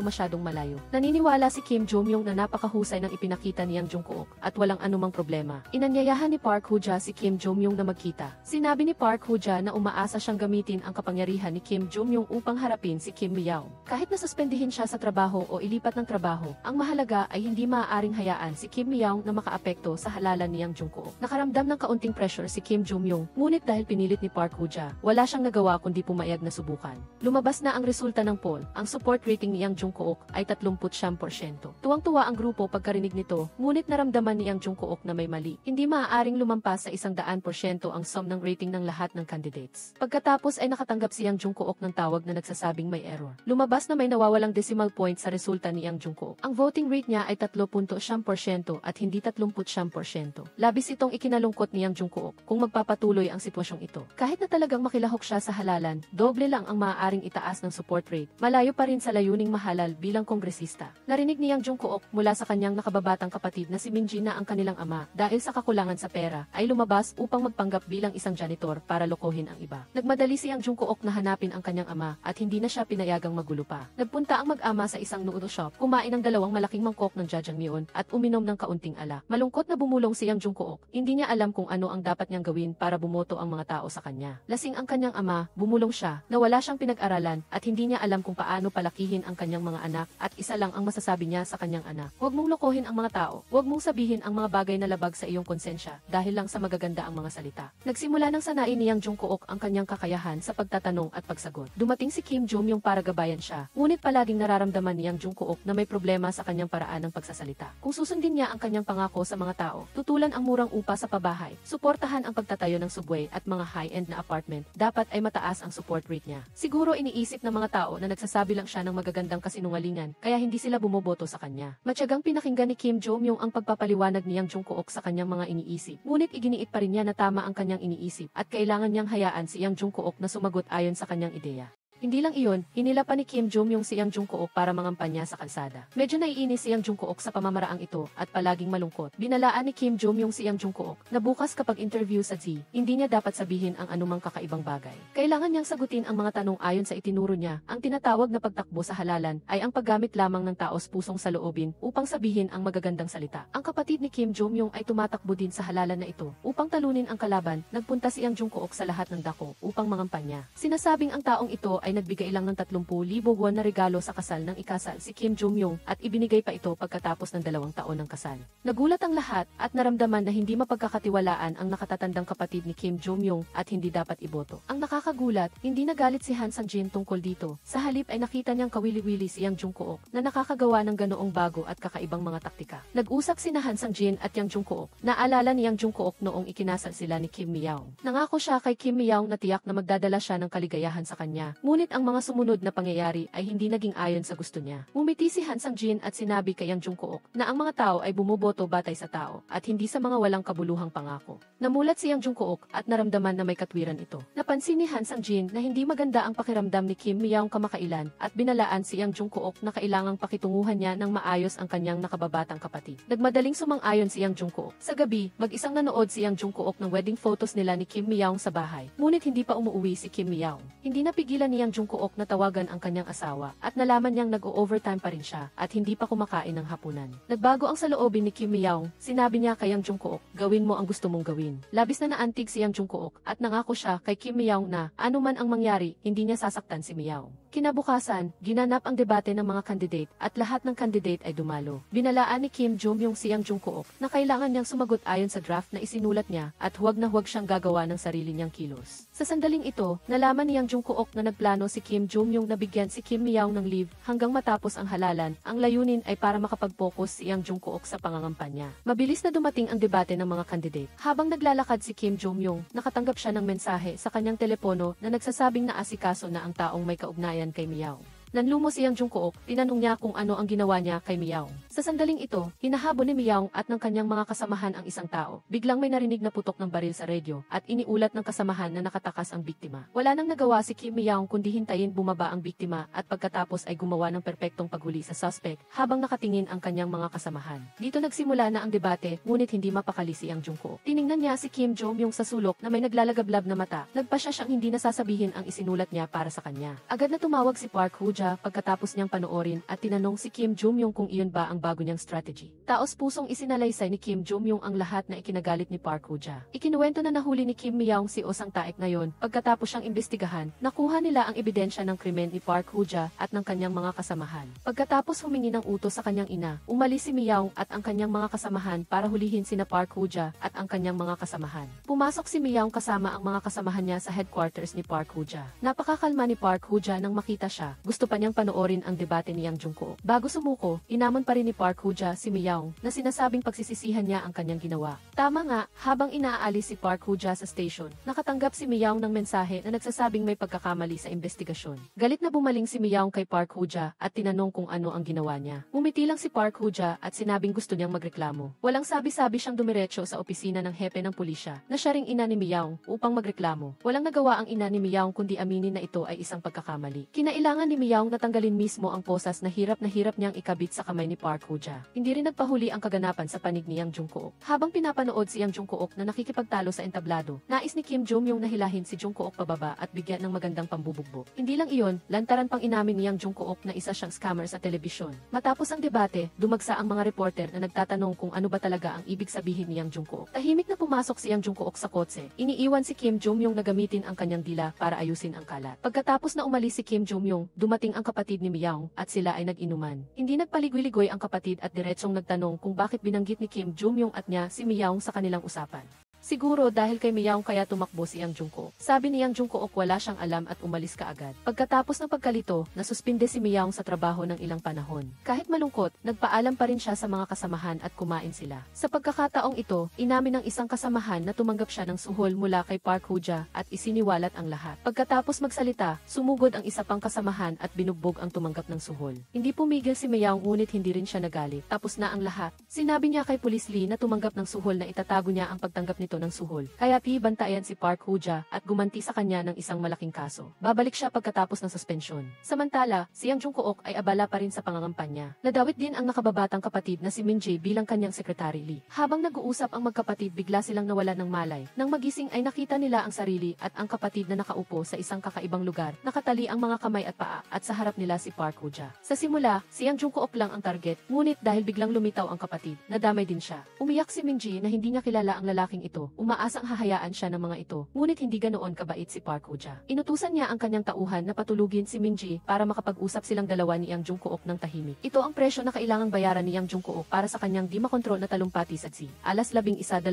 masyadong malayo? Naniniwala si Kim Jong-young na napakahusay ng ipinakita ni Yang Jungkook at walang anumang problema. Inanyayahan ni Park Hoo-ja si Kim Jong-young na magkita. Sinabi ni Park Hoo-ja na umaasa siyang gamitin ang kapangyarihan ni Kim Jong-young upang harapin si Kim Mi-young. Kahit nasuspendihin siya sa trabaho o ilipat ng trabaho, ang mahalaga ay hindi maaaring hayaan si Kim Mi-young na makaapekto sa halalan ni Yang Jungkook. Nakaramdam ng kaunting pressure si Kim Jong-young, ngunit dahil pinilit ni Park Hoo-ja, wala siyang nagawa kundi pumayag na subukan. Lumabas na ang resulta ng poll. Ang support rating ni Yang Jungkook ay 39%. Tuwang-tuwa ang grupo pagkarinig nito, ngunit naramdaman ni Yang Jungkook na may mali. Hindi maaaring lumampas sa 100% ang sum ng rating ng lahat ng candidates. Pagkatapos ay nakatanggap si Yang Jungkook ng tawag na nagsasabing may error. Lumabas na may nawawalang decimal point sa resulta ni Yang Jungkook. Ang voting rate niya ay 3.7% at hindi 30%. Labis itong ikinalungkot ni Yang Jungkook kung magpapatuloy ang sitwasyong ito. Kahit na talagang makilahok siya sa halalan, doble lang ang maaaring itaas ng support rate. Malayo pa rin sa layuning mahalal bilang kongresista. Narinig ni Yang Jungkook mula sa kanyang nakababatang kapatid na si Minji na ang kanilang ama, dahil sa kakulangan sa pera, ay lumabas upang magpanggap bilang isang janitor para lokohin ang iba. Nagmadali si Yang Jungkook na hanapin ang kanyang ama at hindi na siya pinayagang magulo pa. Nagpunta ang mag-ama sa isang noodle shop, kumain ng 2 malaking mangkok ng jjajangmyeon at uminom ng kaunting alak. Malungkot na bumulong si Yang Jungkook. Hindi niya alam kung ano ang dapat niyang gawin para bumoto ang mga tao sa kanya. Lasing ang kanyang ama, bumulong siya, na wala siyang pinag-aralan at hindi niya alam kung paano palakihin ang kanyang mga anak at isa lang ang masasabi niya sa kanyang anak. Huwag mong lokohin ang mga tao. Huwag mong sabihin ang mga bagay na labag sa iyong konsensya dahil lang sa magaganda ang mga salita. Nagsimula ng sanain ni Yang Jungkook ang kanyang kakayahan sa pagtatanong at pagsagot. Dumating si Kim Jong-young para gabayan siya, ngunit palaging nararamdaman ni Yang Jungkook na may problema sa kanyang paraan ng pagsasalita. Kung susundin niya ang kanyang pangako sa mga tao, tutulan ang murang upa sa pabahay, suportahan ang pagtatayo ng subway at mga high-end na apartment, dapat ay mataas ang support rate niya. Siguro iniisip ng mga tao na nagsasabi lang siya ng magagandang kasinungalingan, kaya hindi sila bumoboto sa kanya. Matyagang pinakinggan ni Kim Jong-young ang pagpapaliwanag ni Yang Jungkook sa kanyang mga iniisip, ngunit iginiit pa rin niya na tama ang kanyang iniisip at kailangan niyang hayaan si Yang Jungkook na sumagot ayon sa kanyang ideya. Hindi lang iyon, hinila pa ni Kim Jong-young si Yang Jungkook para mangampanya sa kalsada. Medyo naiinis si Yang Jungkook sa pamamaraang ito at palaging malungkot. Binalaan ni Kim Jong-young si Yang Jungkook na bukas kapag interview sa Z, hindi niya dapat sabihin ang anumang kakaibang bagay. Kailangan niyang sagutin ang mga tanong ayon sa itinuro niya. Ang tinatawag na pagtakbo sa halalan ay ang paggamit lamang ng taos pusong saloobin upang sabihin ang magagandang salita. Ang kapatid ni Kim Jong-young ay tumatakbo din sa halalan na ito. Upang talunin ang kalaban, nagpunta si Yang Jungkook sa lahat ng dako upang mangampanya. Sinasabing ang taong ito ay ay nagbigay lang ng 30,000 won na regalo sa kasal ng ikasal si Kim Jong-yong at ibinigay pa ito pagkatapos ng 2 taon ng kasal. Nagulat ang lahat at naramdaman na hindi mapagkakatiwalaan ang nakatatandang kapatid ni Kim Jong-yong at hindi dapat iboto. Ang nakakagulat, hindi nagalit si Han Sang-jin tungkol dito. Sa halip ay nakita niyang kawili-wili si Yang Jung-kook na nakakagawa ng ganoong bago at kakaibang mga taktika. Nag-usap sina Han Sang-jin at Yang Jung-kook. Naalala ni Yang Jung-kook noong ikinasal sila ni Kim Mi-young. Nangako siya kay Kim Mi-young na tiyak na magdadala siya ng kaligayahan sa kanya. Ngunit ang mga sumunod na pangyayari ay hindi naging ayon sa gusto niya. Ngumiti si Han Sang-jin at sinabi kay Yang Jung-kook na ang mga tao ay bumoboto batay sa tao at hindi sa mga walang kabuluhang pangako. Namulat si Yang Jung-kook at naramdaman na may katwiran ito. Napansin ni Han Sang-jin na hindi maganda ang pakiramdam ni Kim Mi-young kamakailan at binalaan si Yang Jung-kook na kailangang pakitunguhan niya ng maayos ang kanyang nakababatang kapatid. Nagmadaling sumang-ayon si Yang Jung-kook. Sa gabi, mag-isang nanood si Yang Jung-kook ng wedding photos nila ni Kim Mi-young sa bahay. Ngunit hindi pa umuwi si Kim Mi-young. Hindi napigilan ni Yang Jung-kook na tawagan ang kanyang asawa at nalaman niyang nag-o-overtime pa rin siya at hindi pa kumakain ng hapunan. Nagbago ang saloobin ni Kim Mi-young. Sinabi niya kay Yang Jung-kook, gawin mo ang gusto mong gawin. Labis na naantig si Yang Jung-kook at nangako siya kay Kim Mi-young na anuman ang mangyari, hindi niya sasaktan si Mi-young. Kinabukasan, ginanap ang debate ng mga kandidate at lahat ng kandidate ay dumalo. Binalaan ni Kim Jong-yong si Yang Jung-kook na kailangan niyang sumagot ayon sa draft na isinulat niya at huwag na huwag siyang gagawa ng sarili niyang kilos. Sa sandaling ito, nalaman ni Yang Jung-kook na nagplano si Kim Jong-yong na bigyan si Kim Mi-young ng leave hanggang matapos ang halalan. Ang layunin ay para makapag-focus si Yang Jung-kook sa pangangampanya. Mabilis na dumating ang debate ng mga kandidate. Habang naglalakad si Kim Jong-yong, nakatanggap siya ng mensahe sa kanyang telepono na nagsasabing naasikaso na ang taong may kaugnayan kay Mi-young. Nanlumo si Yang Jung-kook, tinanong niya kung ano ang ginawa niya kay Mi-young. Sa sandaling ito, hinahabol ni Mi-young at ng kanyang mga kasamahan ang isang tao. Biglang may narinig na putok ng baril sa radyo at iniulat ng kasamahan na nakatakas ang biktima. Wala nang nagawa si Kim Mi-young kundi hintayin bumaba ang biktima at pagkatapos ay gumawa ng perpektong paghuli sa suspect habang nakatingin ang kanyang mga kasamahan. Dito nagsimula na ang debate, ngunit hindi mapakali si Yang Jung-kook. Tiningnan niya si Kim Jong-yong sa sulok na may naglalagablab na mata. Nagpasya siyang hindi nasasabihin ang isinulat niya para sa kanya. Agad na tumawag si Park Hoo-ja pagkatapos niyang panoorin at tinanong si Kim Jong-yong kung iyon ba ang bago niyang strategy. Taos pusong isinalaysay ni Kim Jong-yong ang lahat na ikinagalit ni Park Hoo-ja. Ikinuwento na nahuli ni Kim Mi-young si Oh Sang-taek ngayon. Pagkatapos siyang imbestigahan, nakuha nila ang ebidensya ng krimen ni Park Hoo-ja at ng kanyang mga kasamahan. Pagkatapos humingi ng utos sa kanyang ina, umalis si Mi-young at ang kanyang mga kasamahan para hulihin sina Park Hoo-ja at ang kanyang mga kasamahan. Pumasok si Mi-young kasama ang mga kasamahan niya sa headquarters ni Park Hoo-ja. Napakakalma ni Park Hoo-ja nang makita siya. Gusto pa niyang panoorin ang debate ni Yang Jung-kook. Bago sumuko, inamon pa rin ni Park Hoo-ja si Mi-young na sinasabing pagsisisihan niya ang kanyang ginawa. Tama nga, habang inaalis si Park Hoo-ja sa station, nakatanggap si Mi-young ng mensahe na nagsasabing may pagkakamali sa investigasyon. Galit na bumaling si Mi-young kay Park Hoo-ja at tinanong kung ano ang ginawa niya. Ngumiti lang si Park Hoo-ja at sinabing gusto niyang magreklamo. Walang sabi-sabi siyang dumiretso sa opisina ng hepe ng pulisya na siya ring ina ni Mi-young upang magreklamo. Walang nagawa ang ina ni Mi-young kundi aminin na ito ay isang pagkakamali. Kinailangan ni Mi-young na tanggalin mismo ang posas na hirap niyang ikabit sa kamay ni Park Hoo-ja. Hindi rin nagpahuli ang kaganapan sa panig ni Yang Jung-kook. Habang pinapanood si Yang Jung-kook na nakikipagtalo sa entablado, nais ni Kim Jong-yong na hilahin si Jung-kook pababa at bigyan ng magandang pambubugbog. Hindi lang iyon, lantaran pang inamin ni Yang Jung-kook na isa siyang scammer sa telebisyon. Matapos ang debate, dumagsa ang mga reporter na nagtatanong kung ano ba talaga ang ibig sabihin ni Yang Jung-kook. Tahimik na pumasok si Yang Jung-kook sa kotse. Iniiwan si Kim Jong-yong na gamitin ang kanyang dila para ayusin ang kalat. Pagkatapos na umalis si Kim Jong-yong, dumating ang kapatid ni Mi-young at sila ay nag-inuman. Hindi nagpaligoy-ligoy ang kapatid at diretsong nagtanong kung bakit binanggit ni Kim Jong-yong at niya si Mi-young sa kanilang usapan. Siguro dahil kay Mi-young kaya tumakbo si Yang Jung-kook. Sabi ni Yang Jung-kook wala siyang alam at umalis kaagad. Pagkatapos ng pagkalito, nasuspinde si Mi-young sa trabaho ng ilang panahon. Kahit malungkot, nagpaalam pa rin siya sa mga kasamahan at kumain sila. Sa pagkakataong ito, inamin ng isang kasamahan na tumanggap siya ng suhol mula kay Park Hoo-ja at isiniwalat ang lahat. Pagkatapos magsalita, sumugod ang isa pang kasamahan at binugbog ang tumanggap ng suhol. Hindi pumigil si Mi-young ngunit hindi rin siya nagalit. Tapos na ang lahat. Sinabi niya kay Police Lee na tumanggap ng suhol na itatago niya ang pagtanggap nito ng suhol. Kaya bantayan si Park Hoo-ja at gumanti sa kanya ng isang malaking kaso. Babalik siya pagkatapos ng suspensyon. Samantala, si Yang Jung-kook ay abala pa rin sa pangangampanya. Nadawit din ang nakababatang kapatid na si Min Jae bilang kanyang sekretary Lee. Habang nag-uusap ang magkapatid, bigla silang nawalan ng malay. Nang magising ay nakita nila ang sarili at ang kapatid na nakaupo sa isang kakaibang lugar. Nakatali ang mga kamay at paa at sa harap nila si Park Hoo-ja. Sa simula, si Yang Jung-kook lang ang target, ngunit dahil biglang lumitaw ang kapatid, nadamay din siya. Umiyak si Min Jae na hindi niya kilala ang lalaking ito ito, umaasang hahayaan siya ng mga ito, ngunit hindi ganoon kabait si Park Hoo-ja. Inutusan niya ang kanyang tauhan na patulugin si Minji para makapag-usap silang dalawa ni Yang Jungkook ng tahimik. Ito ang presyo na kailangang bayaran ni Yang Jungkook para sa kanyang di makontrol na talumpati sa G. Alas 11:25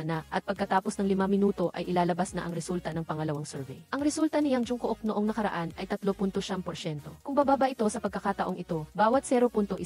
na at pagkatapos ng 5 minuto ay ilalabas na ang resulta ng pangalawang survey. Ang resulta ni Yang Jungkook noong nakaraan ay 3.7%. Kung bababa ito sa pagkakataong ito, bawat 0.1%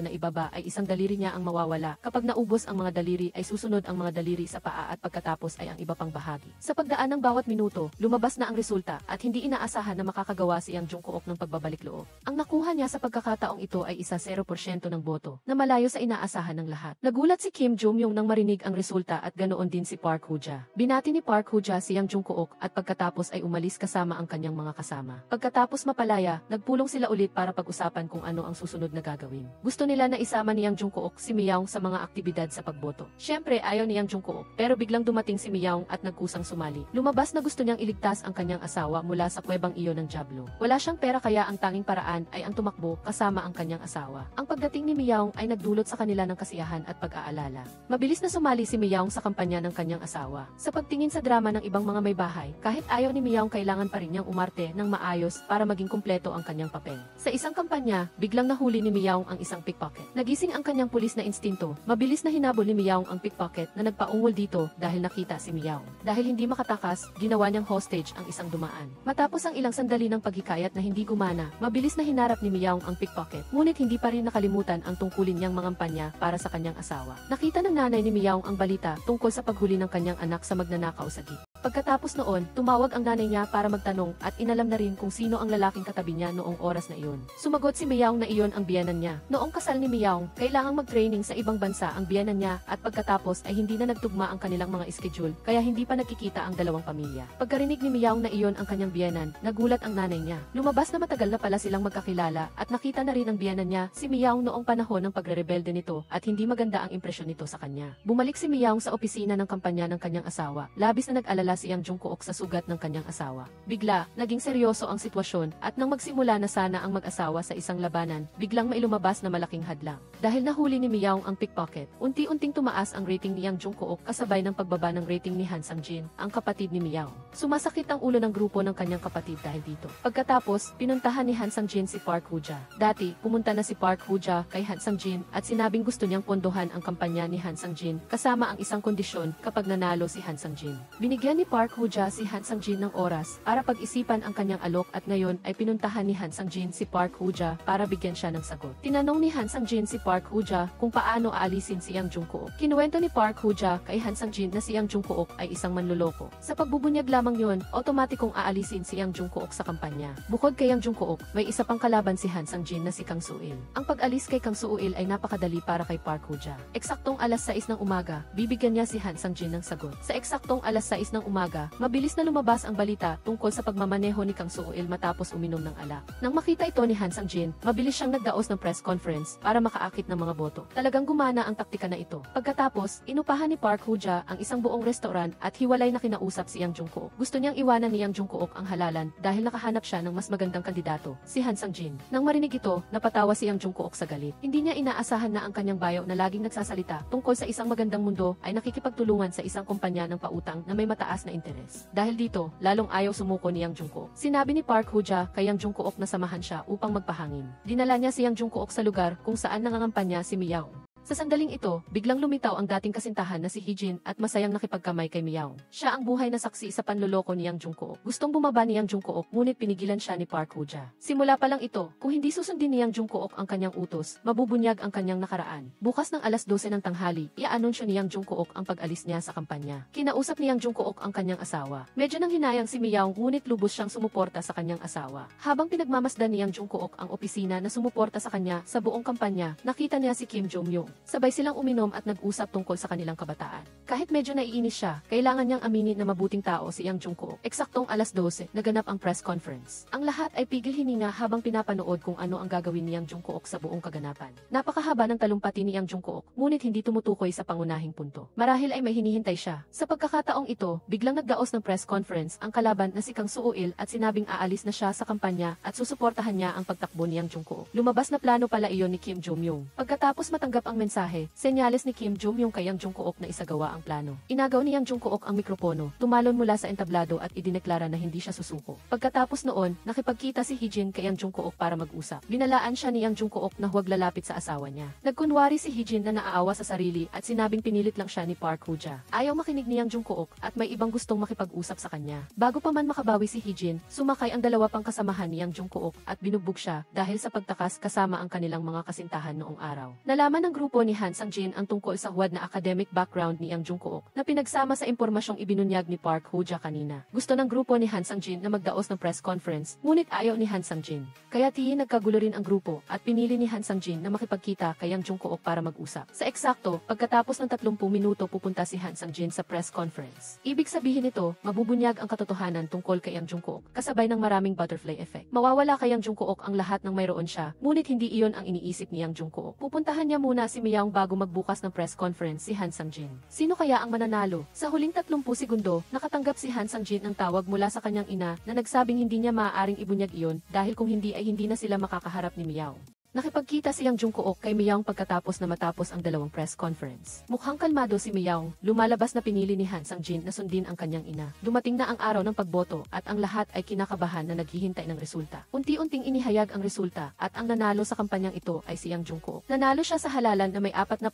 na ibaba ay isang daliri niya ang mawawala. Kapag naubos ang mga daliri ay susunod ang mga daliri sa paa at pagkatapos ay ang iba pang bahagi. Sa pagdaan ng bawat minuto, lumabas na ang resulta at hindi inaasahan na makakagawa si Yang Jungkook ng pagbabalik loob. Ang nakuha niya sa pagkakataong ito ay isa 0% ng boto, na malayo sa inaasahan ng lahat. Nagulat si Kim Jong-yung nang marinig ang resulta at ganoon din si Park Hoo-ja. Binati ni Park Hoo-ja si Yang Jungkook at pagkatapos ay umalis kasama ang kanyang mga kasama. Pagkatapos mapalaya, nagpulong sila ulit para pag-usapan kung ano ang susunod na gagawin. Gusto nila na isama ni Yang Jungkook si Miyaong sa mga aktibidad sa pagboto. Siyempre ayaw ni Yang Jungkook, pero biglang dumating si Miyaong at nagkusang sumali. Lumabas na gusto niyang iligtas ang kanyang asawa mula sa kuwebang iyon ng Diablo. Wala siyang pera kaya ang tanging paraan ay ang tumakbo kasama ang kanyang asawa. Ang pagdating ni Miyaong ay nagdulot sa kanila ng kasiyahan at pag-aalala. Mabilis na sumali si Miyaong sa kampanya ng kanyang asawa. Sa pagtingin sa drama ng ibang mga may bahay, kahit ayaw ni Miyaong kailangan pa rin niyang umarte ng maayos para maging kumpleto ang kanyang papel. Sa isang kampanya, biglang nahuli ni Miyaong ang isang pickpocket. Nagising ang kanyang pulis na instinto. Mabilis na hinabol ni Miyaong ang pickpocket na nagpaungol dito dahil nakita si Miyaong. Dahil hindi makatakas, ginawa niyang hostage ang isang dumaan. Matapos ang ilang sandali ng paghikayat na hindi gumana, mabilis na hinarap ni Miyaong ang pickpocket. Ngunit hindi pa rin nakalimutan ang tungkulin niyang mangampanya para sa kanyang asawa. Nakita ng nanay ni Miyaong ang balita tungkol sa paghuli ng kanyang anak sa magnanakaw sa jeep. Pagkatapos noon, tumawag ang nanay niya para magtanong at inalam na rin kung sino ang lalaking katabi niya noong oras na iyon. Sumagot si Miyaong na iyon ang biyenan niya. Noong kasal ni Miyaong, kailangang mag-training sa ibang bansa ang biyenan niya at pagkatapos ay hindi na nagtugma ang kanilang mga schedule kaya hindi pa nagkikita ang dalawang pamilya. Pagkarinig ni Miyaong na iyon ang kanyang biyenan, nagulat ang nanay niya. Lumabas na matagal na pala silang magkakilala at nakita na rin ang biyenan niya si Miyaong noong panahon ng pagre-rebelde nito at hindi maganda ang impresyon nito sa kanya. Bumalik si Miyaong sa opisina ng kampanya ng kanyang asawa. Labis na nag-alala si Yang Jungkook sa sugat ng kanyang asawa. Bigla, naging seryoso ang sitwasyon at nang magsimula na sana ang mag-asawa sa isang labanan, biglang may lumabas na malaking hadlang. Dahil nahuli ni Miyaong ang pickpocket, unti-unting tumaas ang rating ni Yang Jungkook kasabay ng pagbaba ng rating ni Han Sang-jin, ang kapatid ni Miyaong. Sumasakit ang ulo ng grupo ng kanyang kapatid dahil dito. Pagkatapos, pinuntahan ni Han Sang-jin si Park Hoo-ja. Dati, pumunta na si Park Hoo-ja kay Han Sang-jin at sinabing gusto niyang pondohan ang kampanya ni Han Sang-jin kasama ang isang kondisyon kapag nanalo si Han Sang-jin. Binigyan ni Park Hoo-ja si Han Sang-jin ng oras para pag-isipan ang kanyang alok at ngayon ay pinuntahan ni Han Sang-jin si Park Hoo-ja para bigyan siya ng sagot. Tinanong ni Han Sang-jin si Park Hoo-ja kung paano aalisin si Yang Jungkook. Kinuwento ni Park Hoo-ja kay Han Sang-jin na si Yang Jungkook ay isang manloloko. Sa pagbubunyag lamang yon, otomatikong aalisin si Yang Jungkook sa kampanya. Bukod kay Yang Jungkook, may isa pang kalaban si Han Sang-jin na si Kang Soo-il. Ang pag-alis kay Kang Soo-il ay napakadali para kay Park Hoo-ja. Eksaktong alas 6 ng umaga, bibigyan niya si Han Sang-jin ng sagot. Sa eksaktong alas 6 ng umaga, mabilis na lumabas ang balita tungkol sa pagmamaneho ni Kang Soo-il matapos uminom ng alak. Nang makita ito ni Han Sang-jin, mabilis siyang nagdaos ng press conference para makaakit ng mga boto. Talagang gumana ang taktika na ito. Pagkatapos, inupahan ni Park Hoo-ja ang isang buong restaurant at hiwalay na kinausap si Yang Jungkook. Gusto niyang iwanan ni Yang Jungkook ang halalan dahil nakahanap siya ng mas magandang kandidato, si Han Sang-jin. Nang marinig ito, napatawa si Yang Jungkook sa galit. Hindi niya inaasahan na ang kanyang bayo na laging nagsasalita tungkol sa isang magandang mundo ay nakikipagtulungan sa isang kumpanya ng pautang na may mataas na interes. Dahil dito, lalong ayaw sumuko ni Yang Jungkook. Sinabi ni Park Hoo-ja kay Yang Jungkook na samahan siya upang magpahangin. Dinala niya si Yang Jungkook sa lugar kung saan nangangampanya si Miyaong. Sa sandaling ito, biglang lumitaw ang dating kasintahan na si Heejin at masayang nakipagkamay kay Miyaong. Siya ang buhay na saksi sa panloloko ni Yang Jungkook. Gustong bumaba ni Yang Jungkook ngunit pinigilan siya ni Park Hoo-ja. Simula pa lang ito, kung hindi susundin ni Yang Jungkook ang kanyang utos, mabubunyag ang kanyang nakaraan. Bukas ng alas 12 ng tanghali, i-anunsyo ni Yang Jungkook ang pag-alis niya sa kampanya. Kinausap ni Yang Jungkook ang kanyang asawa. Medyo nang hinayang si Miyaong ngunit lubos siyang sumuporta sa kanyang asawa. Habang pinagmamasdan ni Yang Jungkook ang opisina na sumuporta sa kanya sa buong kampanya, nakita niya si Kim Jong-yung. Sabay silang uminom at nag-usap tungkol sa kanilang kabataan. Kahit medyo naiinis siya, kailangan niyang aminin na mabuting tao si Yang Jungkook. Eksaktong alas 12, naganap ang press conference. Ang lahat ay pigil hininga habang pinapanood kung ano ang gagawin ni Yang Jungkook sa buong kaganapan. Napakahaba ng talumpati ni Yang Jungkook, ngunit hindi tumutukoy sa pangunahing punto. Marahil ay may hinihintay siya. Sa pagkakataong ito, biglang nagdaos ng press conference ang kalaban na si Kang Soo-il at sinabing aalis na siya sa kampanya at susuportahan niya ang pagtakbo ni Yang Jungkook. Lumabas na plano pala iyon ni Kim Jong-yung. Pagkatapos matanggap ang mensahe, senyales ni Kim Jong yung kay Yang Jungkook na isagawa ang plano. Inagaw ni Yang Jungkook ang mikropono, tumalon mula sa entablado at idineklara na hindi siya susuko. Pagkatapos noon, nakipagkita si Heejin kay Yang Jungkook para mag-usap. Binalaan siya ni Yang Jungkook na huwag lalapit sa asawa niya. Nagkunwari si Heejin na naaawa sa sarili at sinabing pinilit lang siya ni Park Hoo-ja. Ayaw makinig ni Yang Jungkook at may ibang gustong makipag-usap sa kanya. Bago pa man makabawi si Heejin, sumakay ang dalawa pang kasamahan ni Yang Jungkook at binugbog siya dahil sa pagtakas kasama ang kanilang mga kasintahan noong araw. Nalaman ng grupo ni Han Sang-jin ang tungkol sa huwad na academic background ni Yang Jungkook na pinagsama sa impormasyong ibinunyag ni Park Hoo-ja kanina. Gusto ng grupo ni Han Sang-jin na magdaos ng press conference, ngunit ayaw ni Han Sang-jin. Kaya nagkagulo rin ang grupo at pinili ni Han Sang-jin na makipagkita kay Yang Jungkook para mag-usap. Sa eksakto, pagkatapos ng 30 minuto pupunta si Han Sang-jin sa press conference. Ibig sabihin nito, mabubunyag ang katotohanan tungkol kay Yang Jungkook, kasabay ng maraming butterfly effect. Mawawala kay Yang Jungkook ang lahat ng mayroon siya, ngunit hindi iyon ang iniisip ni Yang Jungkook. Pupuntahan niya muna si Miyaong bago magbukas ng press conference si Han Sang-jin. Sino kaya ang mananalo? Sa huling 30 segundo, nakatanggap si Han Sang-jin ng tawag mula sa kanyang ina na nagsabing hindi niya maaaring ibunyag iyon dahil kung hindi ay hindi na sila makakaharap ni Miyaong. Nakipagkita si Yang Jungkook kay Miyaong pagkatapos na matapos ang dalawang press conference. Mukhang kalmado si Miyaong, lumalabas na pinili ni Han Sang-jin na sundin ang kanyang ina. Dumating na ang araw ng pagboto at ang lahat ay kinakabahan na naghihintay ng resulta. Unti-unting inihayag ang resulta at ang nanalo sa kampanyang ito ay si Yang Jungkook. Nanalo siya sa halalan na may 40%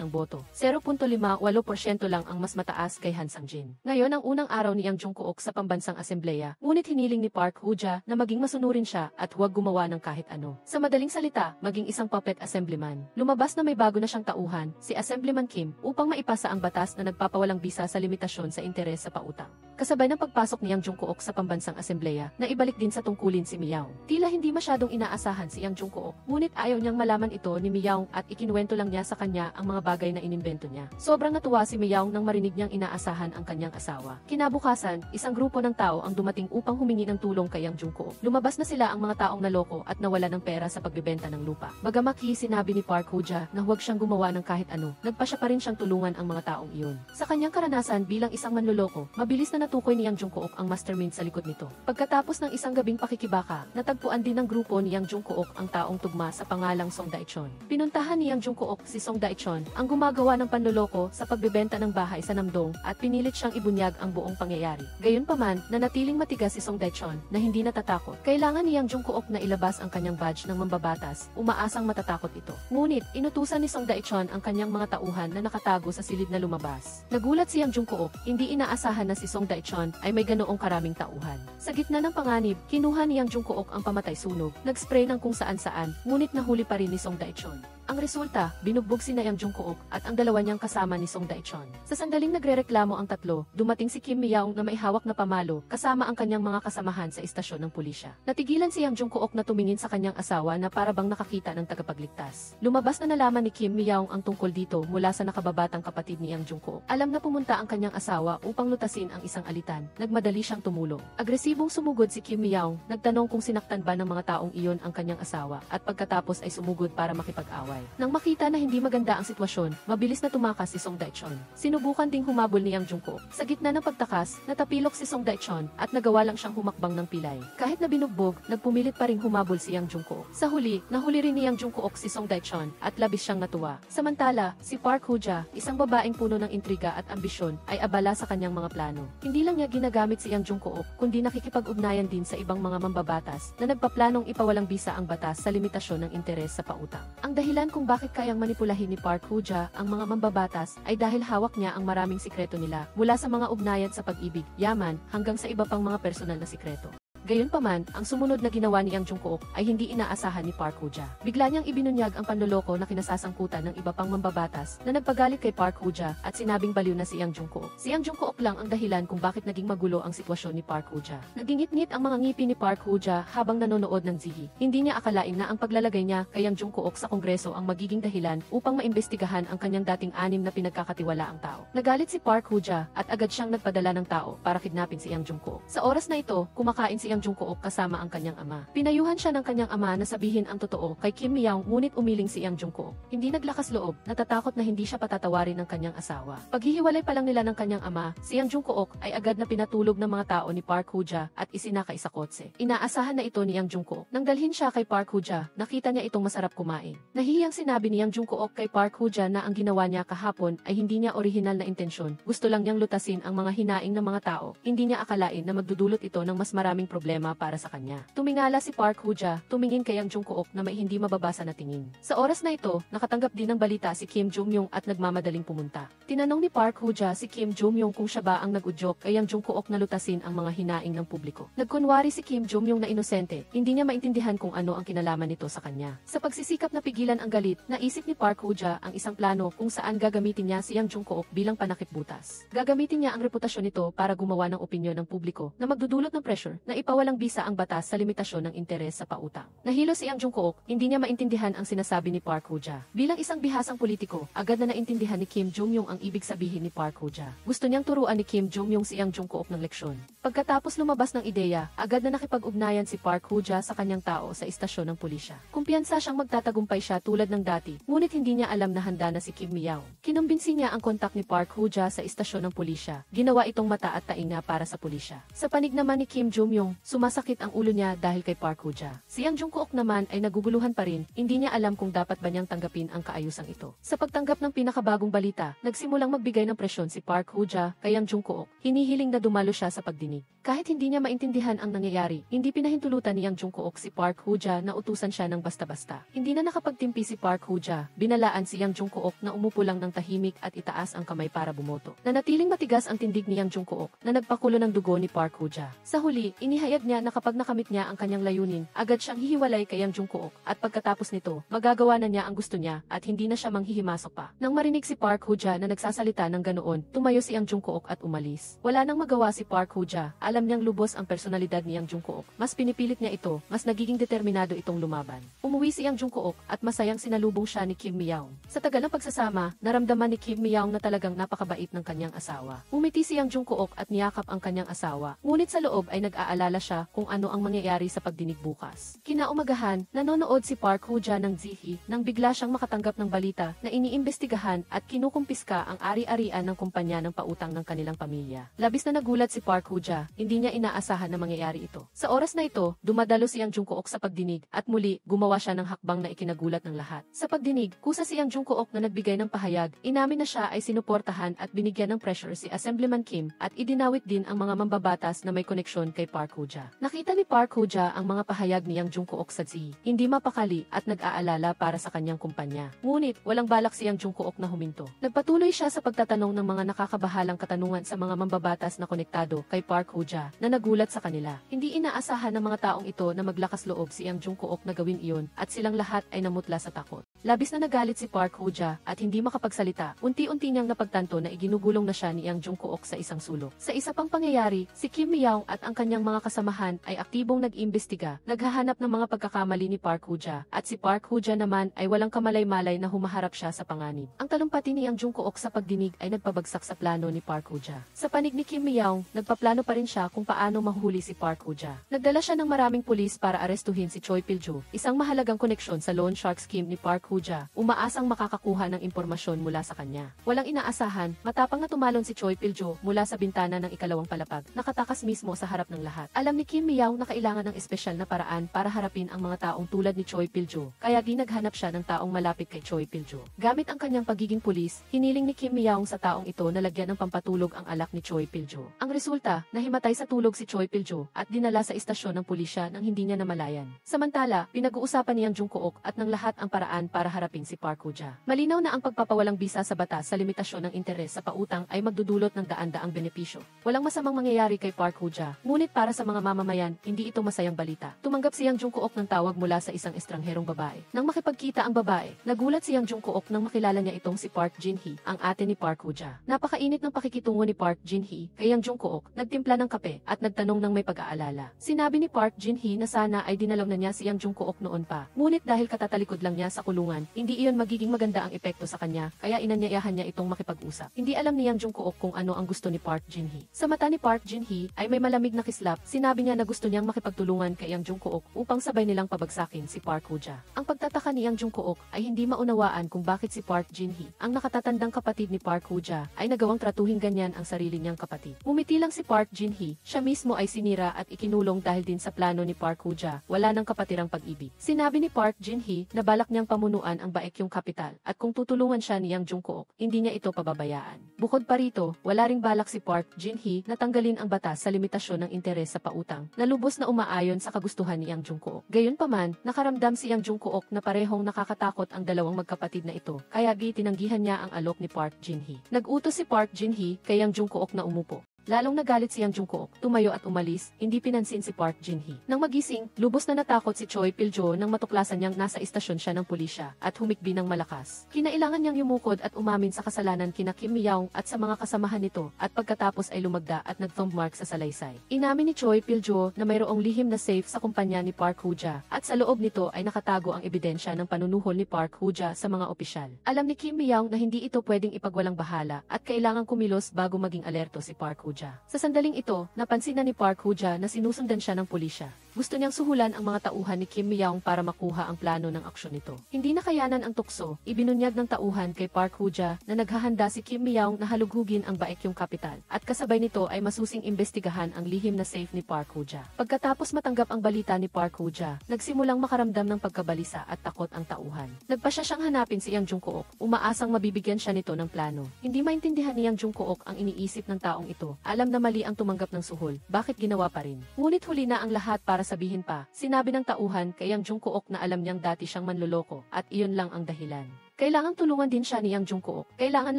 ng boto. 0.58% lang ang mas mataas kay Han Sang-jin. Ngayon ang unang araw ni Yang Jungkook sa pambansang asembleya, ngunit hiniling ni Park Hoo-ja na maging masunurin siya at huwag gumawa ng kahit ano. Sa madaling salita, maging isang puppet assemblyman. Lumabas na may bago na siyang tauhan, si Assemblyman Kim, upang maipasa ang batas na nagpapawalang bisa sa limitasyon sa interes sa pautang. Kasabay ng pagpasok ni Yang Jungkook sa pambansang asembleya, na ibalik din sa tungkulin si Miyaong. Tila hindi masyadong inaasahan si Yang Jungkook, ngunit ayaw niyang malaman ito ni Miyaong at ikinuwento lang niya sa kanya ang mga bagay na inimbento niya. Sobrang natuwa si Miyaong nang marinig niyang inaasahan ang kanyang asawa. Kinabukasan, isang grupo ng tao ang dumating upang humingi ng tulong kay Yang Jungkook. Lumabas na sila ang mga taong naloko at nawala ng pera sa pagbebenta ng lupa. Bagamat sinabi ni Park Hoo-ja na huwag siyang gumawa ng kahit ano, nagpa siya pa rin siyang tulungan ang mga taong iyon. Sa kanyang karanasan bilang isang manloloko, mabilis na natukoy ni Yang Jungkook ang mastermind sa likod nito. Pagkatapos ng isang gabing pakikibaka, natagpuan din ng grupo ni Yang Jungkook ang taong tugma sa pangalang Song Dae-chon. Pinuntahan ni Yang Jungkook si Song Dae-chon, ang gumagawa ng panloloko sa pagbebenta ng bahay sa Namdong at pinilit siyang ibunyag ang buong pangyayari. Gayunpaman, nanatiling matigas si Song Dae-chon na hindi natatakot. Kailangan ni Yang Jungkook na ilabas ang kanyang badge ng mambabatas, umaasang matatakot ito. Ngunit, inutusan ni Song Dae-chon ang kanyang mga tauhan na nakatago sa silid na lumabas. Nagulat si Yang Jungkook, hindi inaasahan na si Song Dae-chon ay may ganoong karaming tauhan. Sa gitna ng panganib, kinuha ni Yang Jungkook ang pamatay sunog, nag-spray ng kung saan-saan, ngunit nahuli pa rin ni Song Dae-chon. Ang resulta, binugbog si Yang Jungkook at ang dalawa niyang kasama ni Song Dae-chon. Sa sandaling nagrereklamo ang tatlo, dumating si Kim Miyaong na may hawak na pamalo kasama ang kanyang mga kasamahan sa istasyon ng pulisya. Natigilan si Yang Jungkook na tumingin sa kanyang asawa na para bang nakakita ng tagapagligtas. Lumabas na nalaman ni Kim Miyaong ang tungkol dito mula sa nakababatang kapatid ni Yang Jungkook. Alam na pumunta ang kanyang asawa upang lutasin ang isang alitan. Nagmadali siyang tumulong. Agresibong sumugod si Kim Miyaong, nagtanong kung sinaktan ba ng mga taong iyon ang kanyang asawa at pagkatapos ay sumugod para makipag-away. Nang makita na hindi maganda ang sitwasyon, mabilis na tumakas si Song Dae-chon. Sinubukan ding humabol ni Yang Jungkook. Sa gitna ng pagtakas, natapilok si Song Dae-chon at nagawa lang siyang humakbang ng pilay. Kahit na binugbog, nagpumilit pa ring humabol si Yang Jungkook. Sa huli, nahuli rin ni Yang Jungkook si Song Dae-chon at labis siyang natuwa. Samantala, si Park Hoo-ja, isang babaeng puno ng intriga at ambisyon, ay abala sa kanyang mga plano. Hindi lang niya ginagamit si Yang Jungkook, kundi nakikipag-ugnayan din sa ibang mga mambabatas na nagpaplanong ipawalang bisa ang batas sa limitasyon ng interes sa pautang. Ang dahilan kung bakit kayang manipulahin ni Park Hoo-ja ang mga mambabatas ay dahil hawak niya ang maraming sikreto nila, mula sa mga ugnayan sa pag-ibig, yaman, hanggang sa iba pang mga personal na sikreto. Gayunpaman, ang sumunod na ginawa ni Yang Jungkook ay hindi inaasahan ni Park Hoo-ja. Bigla niyang ibinunyag ang panloloko na kinasasangkutan ng iba pang mambabatas na nagpagalit kay Park Hoo-ja at sinabing baliw na si Yang Jungkook. Si Yang Jungkook lang ang dahilan kung bakit naging magulo ang sitwasyon ni Park Hoo-ja. Nagingit-ngit ang mga ngipin ni Park Hoo-ja habang nanonood ng Zihi. Hindi niya akalain na ang paglalagay niya kay Yang Jungkook sa Kongreso ang magiging dahilan upang maimbestigahan ang kanyang dating anim na pinagkakatiwalaang tao. Nagalit si Park Hoo-ja at agad siyang nagpadala ng tao para kidnapin si Yang Jungkook. Sa oras na ito, kumakain si Yang Jungkook kasama ang kanyang ama. Pinayuhan siya ng kanyang ama na sabihin ang totoo kay Kim Miao, ngunit umiling si Yang Jungkook. Hindi naglakas loob, natatakot na hindi siya patatawarin ng kanyang asawa. Paghihiwalay pa lang nila ng kanyang ama, si Yang Jungkook ay agad na pinatulog ng mga tao ni Park Hoo-ja at isinakay sa kotse. Inaasahan na ito ni Yang Jungkook. Nang dalhin siya kay Park Hoo-ja, nakita niya itong masarap kumain. Nahihiyang sinabi ni Yang Jungkook kay Park Hoo-ja na ang ginawa niya kahapon ay hindi niya orihinal na intensyon. Gusto lang niyang lutasin ang mga hinaing ng mga tao. Hindi niya akalain na magdudulot ito ng mas maraming problema para sa kanya. Tumingala si Park Hoo-ja, tumingin kay Yang Jungkook na may hindi mababasa na tingin. Sa oras na ito, nakatanggap din ng balita si Kim Jong-yong at nagmamadaling pumunta. Tinanong ni Park Hoo-ja si Kim Jong-yong kung siya ba ang nag-udyok kay Yang Jungkook na lutasin ang mga hinaing ng publiko. Nagkunwari si Kim Jong-yong na inosente, hindi niya maintindihan kung ano ang kinalaman nito sa kanya. Sa pagsisikap na pigilan ang galit, naisip ni Park Hoo-ja ang isang plano kung saan gagamitin niya si Yang Jungkook bilang panakipbutas. Gagamitin niya ang reputasyon nito para gumawa ng opinyon ng publiko na magdudulot ng pressure na ipawalang bisa ang batas sa limitasyon ng interes sa pautang. Nahilo si Yang Jungkook, hindi niya maintindihan ang sinasabi ni Park Hoo-ja. Bilang isang bihasang politiko, agad na naintindihan ni Kim Jong-yong ang ibig sabihin ni Park Hoo-ja. Gusto niyang turuan ni Kim Jong-yong si Yang Jungkook ng leksyon. Pagkatapos lumabas ng ideya, agad na nakipag-ugnayan si Park Hoo-ja sa kanyang tao sa istasyon ng pulisya. Kumpiyansa siyang magtatagumpay siya tulad ng dati, ngunit hindi niya alam na handa na si Kim Miao. Kinumbinsi niya ang kontak ni Park Hoo-ja sa istasyon ng pulisya. Ginawa itong mata at tainga para sa pulisya. Sa panig naman ni Kim Jong-yong, sumasakit ang ulo niya dahil kay Park Hoo-ja. Si Yang Jungkook naman ay naguguluhan pa rin, hindi niya alam kung dapat ba niyang tanggapin ang kaayusang ito. Sa pagtanggap ng pinakabagong balita, nagsimulang magbigay ng presyon si Park Hoo-ja kay Yang Jungkook. Hinihiling na dumalo siya sa pagdinig. Kahit hindi niya maintindihan ang nangyayari, hindi pinahintulutan ni Yang Jungkook si Park Hoo-ja na utusan siya ng basta-basta. Hindi na nakapagtimpi si Park Hoo-ja, binalaan si Yang Jungkook na umupo lang ng tahimik at itaas ang kamay para bumoto. Nanatiling matigas ang tindig ni Yang Jungkook na nagpakulo ng dugo ni Park Hoo-ja. Sa huli, inihayag niya na kapag nakamit niya ang kanyang layunin, agad siyang hihiwalay kay Yang Jungkook at pagkatapos nito, magagawa na niya ang gusto niya at hindi na siya manghihimasok pa. Nang marinig si Park Hoo-ja na nagsasalita ng ganoon, tumayo si Yang Jungkook at umalis. Wala nang magawa si Park Hoo-ja, alam niyang lubos ang personalidad ni Yang Jungkook. Mas pinipilit niya ito, mas nagiging determinado itong lumaban. Umuwi si Yang Jungkook at masayang sinalubong siya ni Kim Miao. Sa tagal ng pagsasama, naramdaman ni Kim Miao na talagang napakabait ng kanyang asawa. Umiti si Yang Jungkook at niyakap ang kanyang asawa, ngunit sa loob ay nag-aalala siya kung ano ang mangyayari sa pagdinig bukas. Kinaumagahan, nanonood si Park Hoo-ja ng Zihi nang bigla siyang makatanggap ng balita na iniimbestigahan at kinukumpiska ang ari-arian ng kumpanya ng pautang ng kanilang pamilya. Labis na nagulat si Park Hoo-ja, hindi niya inaasahan na mangyayari ito. Sa oras na ito, dumadalo si Yang Jungkook sa pagdinig at muli gumawa siya ng hakbang na ikinagulat ng lahat. Sa pagdinig, kusa si Yang Jungkook na nagbigay ng pahayag, inamin na siya ay sinuportahan at binigyan ng pressure si Assemblyman Kim at idinawit din ang mga mambabatas na may koneksyon kay Park Hoo-ja. Nakita ni Park Hoo-ja ang mga pahayag ni Yang Jungkook sa Zihi, hindi mapakali at nag-aalala para sa kanyang kumpanya. Ngunit, walang balak si Yang Jungkook na huminto. Nagpatuloy siya sa pagtatanong ng mga nakakabahalang katanungan sa mga mambabatas na konektado kay Park Hoo-ja na nagulat sa kanila. Hindi inaasahan ng mga taong ito na maglakas loob si Yang Jungkook na gawin iyon at silang lahat ay namutla sa takot. Labis na nagalit si Park Hoo-ja at hindi makapagsalita. Unti-unti niyang napagtanto na iginugulong na siya ni Yang Jungkook sa isang sulok. Sa isa pang pangyayari, si Kim Miao at ang kanyang mga kasamahan ay aktibong nag-imbestiga, naghahanap ng mga pagkakamali ni Park Hoo-ja at si Park Hoo-ja naman ay walang kamalay-malay na humaharap siya sa panganib. Ang talumpati ni Yang Jungkook sa pagdinig ay nagpabagsak sa plano ni Park Hoo-ja. Sa panig ni Kim Miao, nagpaplano pa rin siya kung paano mahuli si Park Hoo-ja. Nagdala siya ng maraming pulis para arestuhin si Choi Pil-joo, isang mahalagang koneksyon sa loan shark scheme ni Park Hoo-ja, umaasang makakakuha ng impormasyon mula sa kanya. Walang inaasahan, matapang na tumalon si Choi Pil-joo mula sa bintana ng ikalawang palapag, nakatakas mismo sa harap ng lahat. Alam ni Kim Miao na kailangan ng espesyal na paraan para harapin ang mga taong tulad ni Choi Pil-joo, kaya naghanap siya ng taong malapit kay Choi Pil-joo. Gamit ang kanyang pagiging pulis, hiniling ni Kim Miao sa taong ito na lagyan ng pampatulog ang alak ni Choi Pil-joo. Ang resulta, nahimatay sa tulog si Choi Pil-joo at dinala sa istasyon ng pulisya nang hindi niya namalayan. Samantala, pinag-uusapan ni Yang Jungkook at ng lahat ang paraan para harapin si Park Hoo-ja. Malinaw na ang pagpapawalang bisa sa batas sa limitasyon ng interes sa pautang ay magdudulot ng daan-daang benepisyo. Walang masamang mangyayari kay Park Hoo-ja, ngunit para sa mga mamamayan, hindi ito masayang balita. Tumanggap si Yang Jungkook ng tawag mula sa isang estrangherong babae. Nang makipagkita ang babae, nagulat si Yang Jungkook nang makilala niya itong si Park Jin-hee, ang ate ni Park Hoo-ja. Napakainit ng pakikitungo ni Park Jin-hee kay Yang Jungkook, nagtimpla ng kape at nagtanong ng may pag-aalala. Sinabi ni Park Jin-hee na sana ay dinalaw na niya si Yang Jungkook noon pa. Ngunit dahil katatalikod lang niya sa kulungan, hindi iyon magiging maganda ang epekto sa kanya, kaya inanyayahan niya itong makipag-usap. Hindi alam ni Yang Jungkook kung ano ang gusto ni Park Jin-hee. Sa mata ni Park Jin-hee ay may malamig na kislap. Sinabi niya na gusto niyang makipagtulungan kay Yang Jungkook upang sabay nilang pabagsakin si Park Hoo-ja. Ang pagtataka ni Yang Jungkook ay hindi maunawaan kung bakit si Park Jin-hee, ang nakatatandang kapatid ni Park Hoo-ja, ay nagawang tratuhin ganyan ang sarili niyang kapatid. Ngumiti lang si Park Jin-hee, siya mismo ay sinira at ikinulong dahil din sa plano ni Park Hoo-ja, wala nang kapatirang pag-ibig. Sinabi ni Park Jin-hee na balak niyang pamunuan ang Baekyong kapital at kung tutulungan siya ni Yang Jungkook, hindi niya ito pababayaan. Bukod pa rito, wala ring balak si Park Jin-hee na tanggalin ang batas sa limitasyon ng interes sa pautang, na lubos na umaayon sa kagustuhan ni Yang Jungkook. Gayunpaman, nakaramdam si Yang Jungkook na parehong nakakatakot ang dalawang magkapatid na ito, kaya tinanggihan niya ang alok ni Park Jin-hee. Nag-utos si Park Jin-hee kay Yang Jungkook na umupo. Lalong nagalit si Yang Jungkook, tumayo at umalis, hindi pinansin si Park Jin-hee. Nang magising, lubos na natakot si Choi Pil-jo nang matuklasan niyang nasa istasyon siya ng pulisya at humikbi ng malakas. Kinailangan niyang yumukod at umamin sa kasalanan kina Kim Mi-young at sa mga kasamahan nito at pagkatapos ay lumagda at nag-thumb mark sa salaysay. Inamin ni Choi Pil-jo na mayroong lihim na safe sa kumpanya ni Park Hoo-ja at sa loob nito ay nakatago ang ebidensya ng panunuhol ni Park Hoo-ja sa mga opisyal. Alam ni Kim Mi-young na hindi ito pwedeng ipagwalang bahala at kailangang kumilos bago maging alerto si Park Hoo-ja. Sa sandaling ito, napansin na ni Park Hoo-ja na sinusundan siya ng pulisya. Gusto niyang suhulan ang mga tauhan ni Kim Mi-young para makuha ang plano ng aksyon nito. Hindi nakayanan ang tukso, ibinunyag ng tauhan kay Park Hoo-ja na naghahanda si Kim Mi-young na halughugin ang Baekyong kapital at kasabay nito ay masusing imbestigahan ang lihim na safe ni Park Hoo-ja. Pagkatapos matanggap ang balita ni Park Hoo-ja, nagsimulang makaramdam ng pagkabalisa at takot ang tauhan. Nagpasya siyang hanapin si Yang Jungkook, umaasang mabibigyan siya nito ng plano. Hindi maintindihan ni Yang Jungkook ang iniisip ng taong ito. Alam na mali ang tumanggap ng suhol, bakit ginawa pa rin? Ngunit huli na ang lahat para sabihin pa, sinabi ng tauhan kay Yang Jungkook na alam niyang dati siyang manloloko at iyon lang ang dahilan. Kailangang tulungan din siya ni Yang Jungkook. Kailangan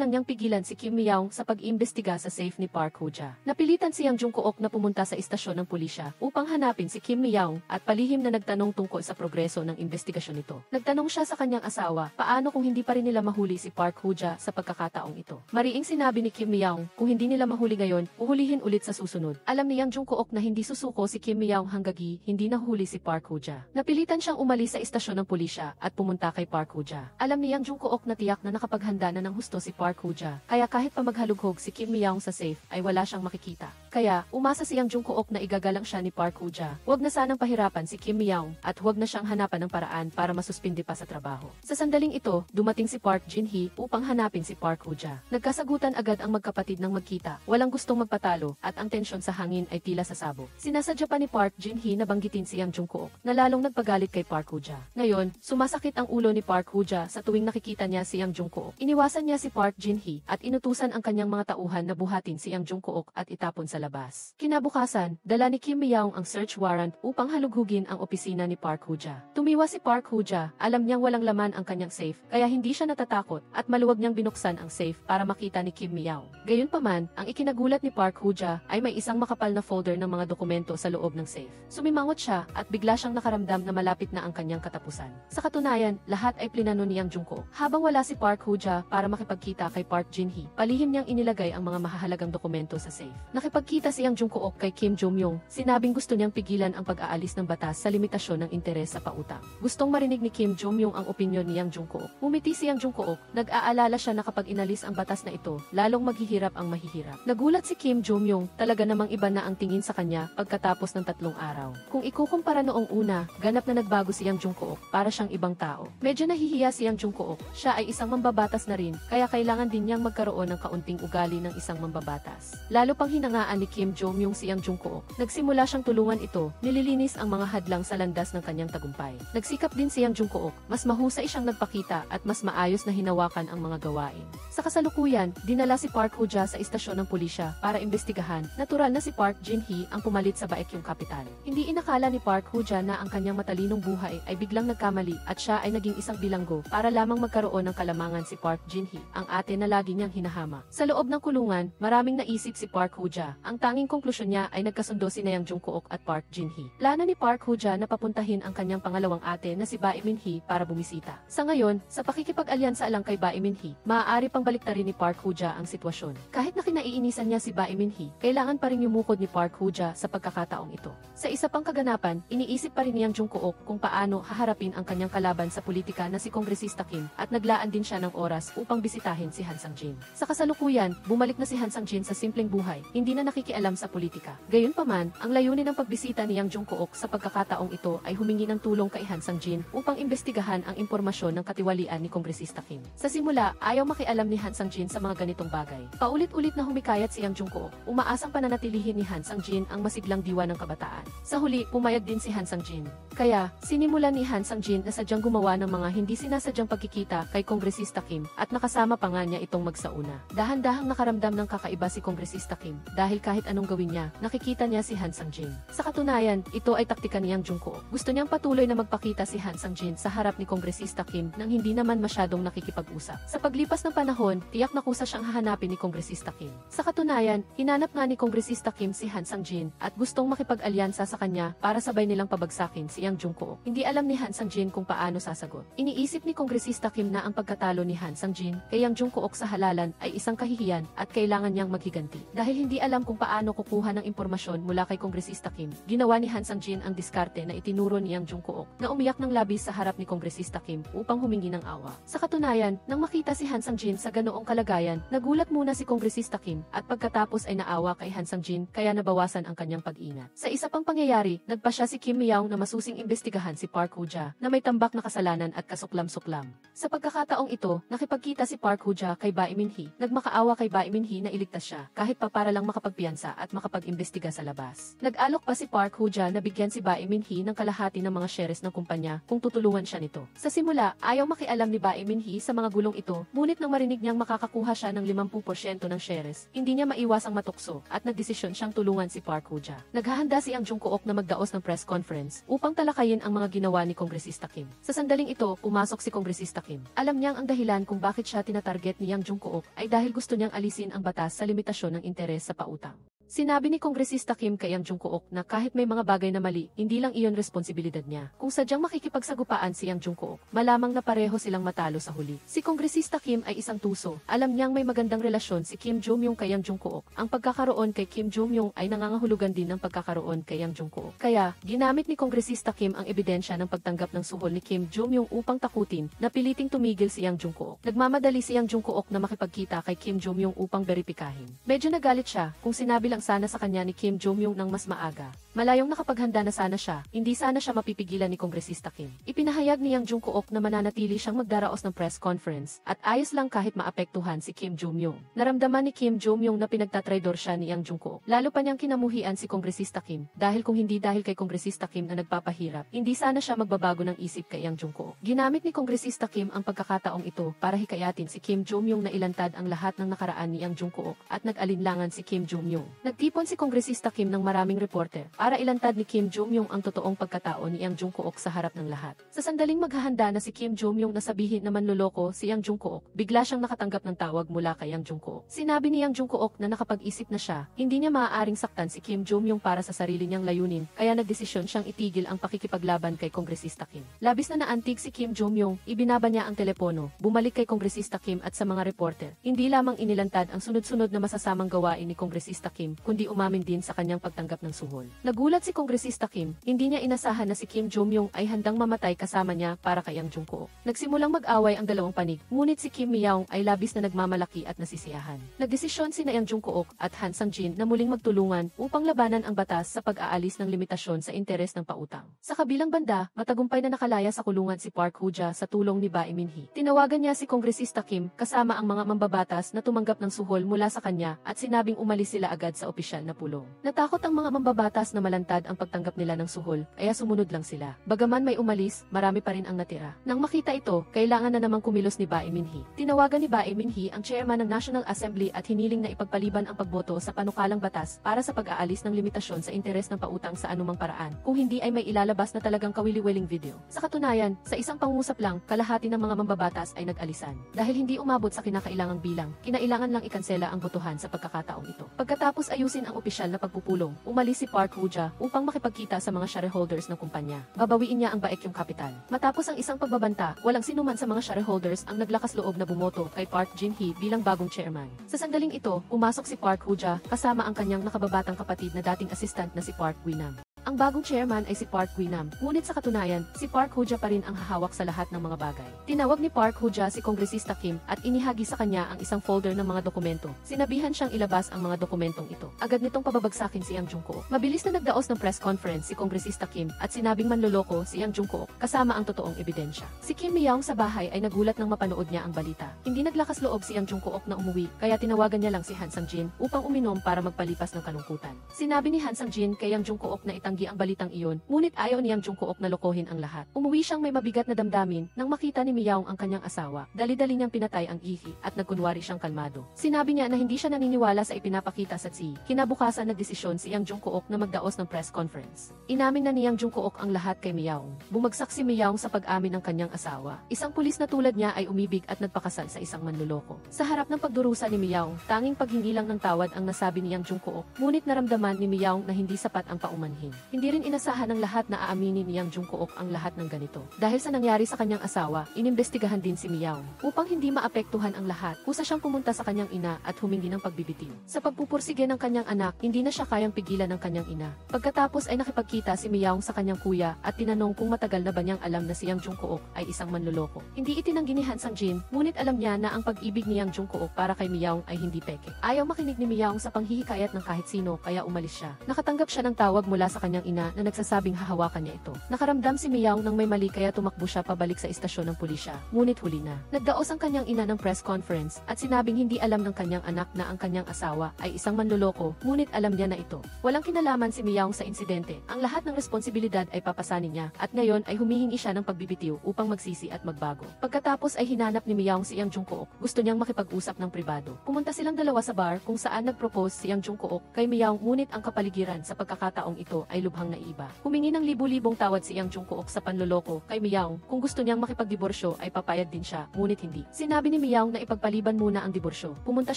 lang niyang pigilan si Kim Mi-young sa pag-iimbestiga sa safe ni Park Hoo-ja. Napilitan si Yang Jungkook na pumunta sa istasyon ng pulisya upang hanapin si Kim Mi-young at palihim na nagtanong tungkol sa progreso ng investigasyon nito. Nagtanong siya sa kanyang asawa, paano kung hindi pa rin nila mahuli si Park Hoo-ja sa pagkakataong ito. Mariing sinabi ni Kim Mi-young, kung hindi nila mahuli ngayon, uhulihin ulit sa susunod. Alam ni Yang Jungkook na hindi susuko si Kim Mi-young hanggang hindi nahuli si Park Hoo-ja. Napilitan siyang umalis sa istasyon ng pulisya at pumunta kay Park Hoo-ja. Alam ni Yang Jungkook na tiyak na nakapaghanda na ng husto si Park Hoo-ja, kaya kahit pa maghalughog si Kim Mi-young sa safe ay wala siyang makikita. Kaya, umasa si Yang Jungkook na igagalang siya ni Park Hoo-ja. Huwag na sanang pahirapan si Kim Mi-young at huwag na siyang hanapan ng paraan para masuspindi pa sa trabaho. Sa sandaling ito, dumating si Park Jin-hee upang hanapin si Park Hoo-ja. Nagkasagutan agad ang magkapatid ng magkita, walang gustong magpatalo at ang tensyon sa hangin ay tila sasabog. Sinasadya pa ni Park Jin-hee na banggitin si Yang Jungkook na lalong nagpagalit kay Park Hoo-ja. Ngayon, sumasakit ang ulo ni Park Hoo-ja sa tuwing nakikita niya si Yang Jungkook. Iniwasan niya si Park Jin-hee at inutusan ang kanyang mga tauhan na buhatin si Yang Jungkook at itapon sa labas. Kinabukasan, dala ni Kim Mi-young ang search warrant upang halughugin ang opisina ni Park Hoo-ja. Tumiwa si Park Hoo-ja, alam niyang walang laman ang kanyang safe, kaya hindi siya natatakot at maluwag niyang binuksan ang safe para makita ni Kim Mi-young. Gayunpaman, ang ikinagulat ni Park Hoo-ja ay may isang makapal na folder ng mga dokumento sa loob ng safe. Sumimangot siya at bigla siyang nakaramdam na malapit na ang kanyang katapusan. Sa katunayan, lahat ay plinano ni Yang Jungkook. Habang wala si Park Hoo-ja para makipagkita kay Park Jin-hee, palihim niyang inilagay ang mga mahahalagang dokumento sa safe. Nakipagkita si Yang Jungkook kay Kim Jo-myung, sinabing gusto niyang pigilan ang pag-aalis ng batas sa limitasyon ng interes sa pautang. Gustong marinig ni Kim Jo-myung ang opinyon ni Yang Jungkook. Umiti si Yang Jungkook, nag-aalala siya na kapag inalis ang batas na ito, lalong maghihirap ang mahihirap. Nagulat si Kim Jo-myung, talaga namang iba na ang tingin sa kanya pagkatapos ng 3 araw. Kung ikukumpara noong una, ganap na nagbago si Yang Jungkook, para siyang ibang tao. Medyo nahihiya si Yang Jungkook, siya ay isang mambabatas na rin, kaya kailangan din niyang magkaroon ng kaunting ugali ng isang mambabatas. Lalo pang hinangaan ni Kim Jo-myung si Yang Jungkook. Nagsimula siyang tulungan ito, nililinis ang mga hadlang sa landas ng kanyang tagumpay. Nagsikap din si Yang Jungkook, mas mahusay siyang nagpakita at mas maayos na hinawakan ang mga gawain. Sa kasalukuyan, dinala si Park Hoo-ja sa istasyon ng pulisya para imbestigahan. Natural na si Park Jin-hee ang pumalit sa Baekyong kapital. Hindi inakala ni Park Hoo-ja na ang kanyang matalinong buhay ay biglang nagkamali at siya ay naging isang bilanggo para lamang magkaroon ng kalamangan si Park Jin-hee, ang ate na lagi niyang hinahama. Sa loob ng kulungan, maraming naisip si Park Hoo-ja. Ang tanging konklusyon niya ay nagkasundo sina Yang Jungkook at Park Jin-hee. Plano ni Park Hoo-ja na papuntahin ang kanyang pangalawang ate na si Bae Min-hee para bumisita. Sa ngayon, sa pakikipag-alyansa lang kay Bae Min-hee, maaari pang baliktarin ni Park Hoo-ja ang sitwasyon. Kahit na kinaiinisan niya si Bae Min-hee, kailangan pa rin yumukod ni Park Hoo-ja sa pagkakataong ito. Sa isa pang kaganapan, iniisip pa rin ni Yang Jungkook kung paano haharapin ang kanyang kalaban sa politika na si Kongresista Kim at naglaan din siya ng oras upang bisitahin si Han Sang-jin. Sa kasalukuyan, bumalik na si Han Sang-jin sa simpleng buhay, hindi na nakikialam sa politika. Gayunpaman, ang layunin ng pagbisita ni Yang Jungkook sa pagkakataong ito ay humingi ng tulong kay Han Sang-jin upang imbestigahan ang impormasyon ng katiwalian ni Kongresista Kim. Sa simula, ayaw makialam ni Han Sang-jin sa mga ganitong bagay. Paulit-ulit na humikayat si Yang Jungkook, umaasang pananatilihin ni Han Sang-jin ang masiglang diwa ng kabataan. Sa huli, pumayag din si Han Sang-jin. Kaya, sinimulan ni Han Sang-jin na sadyang gumawa ng mga hindi sinasadyang pagkikita kay Kongresista Kim at nakasama pa nga niya itong magsauna. Dahan-dahang nakaramdam ng kakaiba si Kongresista Kim dahil kahit anong gawin niya, nakikita niya si Han Sang-jin. Sa katunayan, ito ay taktika ni Yang Jungkook. Gusto niyang patuloy na magpakita si Han Sang-jin sa harap ni Kongresista Kim nang hindi naman masyadong nakikipag-usap. Sa paglipas ng panahon, tiyak na kusa siyang hahanapin ni Kongresista Kim. Sa katunayan, hinanap nga ni Kongresista Kim si Han Sang-jin at gustong makipag-alyansa sa kanya para sabay nilang pabagsakin si Yang Jungkook. Hindi alam ni Han Sang-jin kung paano sasagot. Iniisip ni Kongresista Kim na ang pagkatalo ni Han Sang-jin kay Yang Jungkook sa halalan ay isang kahihiyan at kailangan niyang maghiganti. Dahil hindi alam kung paano kukuha ng impormasyon mula kay Kongresista Kim, ginawa ni Han Sang-jin ang diskarte na itinuro ni Yang Jungkook na umiyak ng labis sa harap ni Kongresista Kim upang humingi ng awa. Sa katunayan, nang makita si Han Sang-jin sa ganoong kalagayan, nagulat muna si Kongresista Kim at pagkatapos ay naawa kay Han Sang-jin kaya nabawasan ang kanyang pag-ingat. Sa isa pang pangyayari, nagpasya si Kim Myung na masusing imbestigahan si Park Hoo-ja na may tambak na kasalanan at kasuklam-suklam. Sa pagkakataong ito, nakipagkita si Park Hoo-ja kay Bae Min-hee, nagmakaawa kay Bae Min-hee na iligtas siya kahit pa para lang makapagpiyansa at makapag-imbestiga sa labas. Nag-alok pa si Park Hoo-ja na bigyan si Bae Min-hee ng kalahati ng mga shares ng kumpanya kung tutulungan siya nito. Sa simula, ayaw makialam ni Bae Min-hee sa mga gulong ito, ngunit nang marinig niyang makakakuha siya ng 50% ng shares, hindi niya maiwasang matukso at nagdesisyon siyang tulungan si Park Hoo-ja. Naghahanda si Yang Jungkook na magdaos ng press conference upang talakayin ang mga ginawa ni Kongresista Kim. Sa sandaling ito, pumasok si Kongresista Kim. Alam niyang ang dahilan kung bakit siya tinatarget ni Yang Jungkook ay dahil gusto niyang alisin ang batas sa limitasyon ng interes sa pautang. Sinabi ni Kongresista Kim kay Yang Jungkook na kahit may mga bagay na mali, hindi lang iyon responsibilidad niya. Kung sadyang makikipagsagupaan si Yang Jungkook, malamang na pareho silang matalo sa huli. Si Kongresista Kim ay isang tuso. Alam niyang may magandang relasyon si Kim Jo-myung kay Yang Jungkook. Ang pagkakaroon kay Kim Jo-myung ay nangangahulugan din ng pagkakaroon kay Yang Jungkook. Kaya, ginamit ni Kongresista Kim ang ebidensya ng pagtanggap ng suhol ni Kim Jo-myung upang takutin na piliting tumigil si Yang Jungkook. Nagmamadali si Yang Jungkook na makipagkita kay Kim Jo-myung upang beripikahin. Medyo nagalit siya kung sinabi lang sana sa kanya ni Kim Jo-myung ng mas maaga. Malayong nakapaghanda na sana siya, hindi sana siya mapipigilan ni Kongresista Kim. Ipinahayag ni Yang Jungkook na mananatili siyang magdaraos ng press conference at ayos lang kahit maapektuhan si Kim Jo-myung. Naramdaman ni Kim Jo-myung na pinagtatraidor siya ni Yang Jungkook. Lalo pa niyang kinamuhian si Kongresista Kim dahil kung hindi dahil kay Kongresista Kim na nagpapahirap, hindi sana siya magbabago ng isip kay Yang Jungkook. Ginamit ni Kongresista Kim ang pagkakataong ito para hikayatin si Kim Jo-myung na ilantad ang lahat ng nakaraan ni Yang Jungkook at nag-alinlangan si Kim Jo-myung. Nagtipon si Kongresista Kim ng maraming reporter para ilantad ni Kim Jo-myung ang totoong pagkatao ni Yang Jungkook sa harap ng lahat. Sa sandaling maghahanda na si Kim Jo-myung na sabihin na manloloko si Yang Jungkook, bigla siyang nakatanggap ng tawag mula kay Yang Jungkook. Sinabi ni Yang Jungkook na nakapag-isip na siya, hindi niya maaaring saktan si Kim Jo-myung para sa sarili niyang layunin, kaya nagdesisyon siyang itigil ang pakikipaglaban kay Kongresista Kim. Labis na naantig si Kim Jo-myung, ibinaba niya ang telepono, bumalik kay Kongresista Kim at sa mga reporter. Hindi lamang inilantad ang sunod-sunod na masasamang gawain ni Kongresista Kim, kundi umamin din sa kanyang pagtanggap ng suhol. Nagulat si Kongresista Kim, hindi niya inasahan na si Kim Jo-myung ay handang mamatay kasama niya para kay Yang Jungkook. Nagsimulang mag-away ang dalawang panig, ngunit si Kim Myung ay labis na nagmamalaki at nasisiyahan. Nagdesisyon sina Yang Jungkook at Han Sang-jin na muling magtulungan upang labanan ang batas sa pag-aalis ng limitasyon sa interes ng pautang. Sa kabilang banda, matagumpay na nakalaya sa kulungan si Park Hoo-ja sa tulong ni Bae Min-hee. Tinawagan niya si Kongresista Kim kasama ang mga mambabatas na tumanggap ng suhol mula sa kanya at sinabing umalis sila agad sa sa opisyal na pulong. Natakot ang mga mambabatas na malantad ang pagtanggap nila ng suhol, kaya sumunod lang sila. Bagaman may umalis, marami pa rin ang natira. Nang makita ito, kailangan na namang kumilos ni Bae Minhee. Tinawagan ni Bae Minhee ang chairman ng National Assembly at hiniling na ipagpaliban ang pagboto sa panukalang batas para sa pag-aalis ng limitasyon sa interes ng pautang sa anumang paraan, kung hindi ay may ilalabas na talagang kawili-wiling video. Sa katunayan, sa isang pangusap lang, kalahati ng mga mambabatas ay nag-alisan. Dahil hindi umabot sa kinakailangang bilang, kinailangan lang ikansela ang botohan sa pagkakataong ito. Pagkatapos ayusin ang opisyal na pagpupulong, umalis si Park Woo-ja upang makipagkita sa mga shareholders ng kumpanya. Babawiin niya ang baekyong kapital. Matapos ang isang pagbabanta, walang sinuman sa mga shareholders ang naglakas loob na bumoto kay Park Jin-hee bilang bagong chairman. Sa sandaling ito, pumasok si Park Woo-ja kasama ang kanyang nakababatang kapatid na dating assistant na si Park Wee-nam. Ang bagong chairman ay si Park Wee-nam, ngunit sa katunayan, si Park Woo-ja pa rin ang hahawak sa lahat ng mga bagay. Tinawag ni Park Woo-ja si Kongresista Kim at inihagi sa kanya ang isang folder ng mga dokumento. Sinabihan siyang ilabas ang mga dokumentong ito. Agad nitong pababagsakin si Yang Jung-kook. Mabilis na nagdaos ng press conference si Kongresista Kim at sinabing manloloko si Yang Jung-kook kasama ang totoong ebidensya. Si Kim Myung sa bahay ay nagulat nang mapanood niya ang balita. Hindi naglakas loob si Yang Jung-kook na umuwi, kaya tinawagan niya lang si Han Sang-jin upang uminom para magpalipas ng kalungkutan. Sinabi ni Han Sang-jin kay Yang Jung-kook na ang balitang iyon, ngunit ayaw ni Yang Jung-kook na lokohin ang lahat. Umuwi siyang may mabigat na damdamin nang makita ni Myung ang kanyang asawa. Dali-dali niyang pinatay ang ihi at nagkunwari siyang kalmado. Sinabi niya na hindi siya naniniwala sa ipinapakita sa Tsi. Kinabukasan nagdesisyon si Yang Jung-kook na magdaos ng press conference. Inamin na ni Yang Jung-kook ang lahat kay Myung. Bumagsak si Myung sa pag-amin ng kanyang asawa. Isang pulis na tulad niya ay umibig at nagpakasal sa isang manloloko. Sa harap ng pagdurusa ni Myung, tanging paghingi lang ng tawad ang nasabi ni Yang Jung-kook, ngunit naramdaman ni Myung na hindi sapat ang paumanhin. Hindi rin inasahan ng lahat na aaminin ni Yang Jung-kook ang lahat ng ganito. Dahil sa nangyari sa kanyang asawa, inimbestigahan din si Myung. Upang hindi maapektuhan ang lahat, kusa siyang pumunta sa kanyang ina at humingi ng pagbibitiw. Sa pagpupursige ng kanyang anak, hindi na siya kayang pigilan ng kanyang ina. Pagkatapos ay nakipagkita si Myung sa kanyang kuya at tinanong kung matagal na ba niyang alam na si Yang Jung-kook ay isang manloloko. Hindi itinanggi ni Han Sang-jin, ngunit alam niya na ang pag-ibig ni Yang Jung-kook para kay Myung ay hindi peke. Ayaw makinig ni Myung sa panghihikayat ng kahit sino kaya umalis siya. Nakatanggap siya ng tawag mula sa kanyang ina na nagsasabing hahawakan niya ito. Nakaramdam si Myung ng may mali kaya tumakbo siya pabalik sa istasyon ng pulisya, ngunit huli na. Nagdaos ang kanyang ina ng press conference at sinabing hindi alam ng kanyang anak na ang kanyang asawa ay isang manloloko, ngunit alam niya na ito. Walang kinalaman si Myung sa insidente. Ang lahat ng responsibilidad ay papasanin niya at ngayon ay humihingi siya ng pagbibitiw upang magsisi at magbago. Pagkatapos ay hinanap ni Myung si Yang Jung-kook. Gusto niyang makipag-usap ng pribado. Pumunta silang dalawa sa bar kung saan nag-propose si Yang Jung-kook kay Myung, ngunit ang kapaligiran sa pagkakataong ito ay lubhang naiba. Humingi ng libu-libong tawad si Yang Jung-kook sa panloloko kay Myung. Kung gusto niyang makipagdiborsyo ay papayag din siya, ngunit hindi. Sinabi ni Myung na ipagpaliban muna ang diborsyo. Pumunta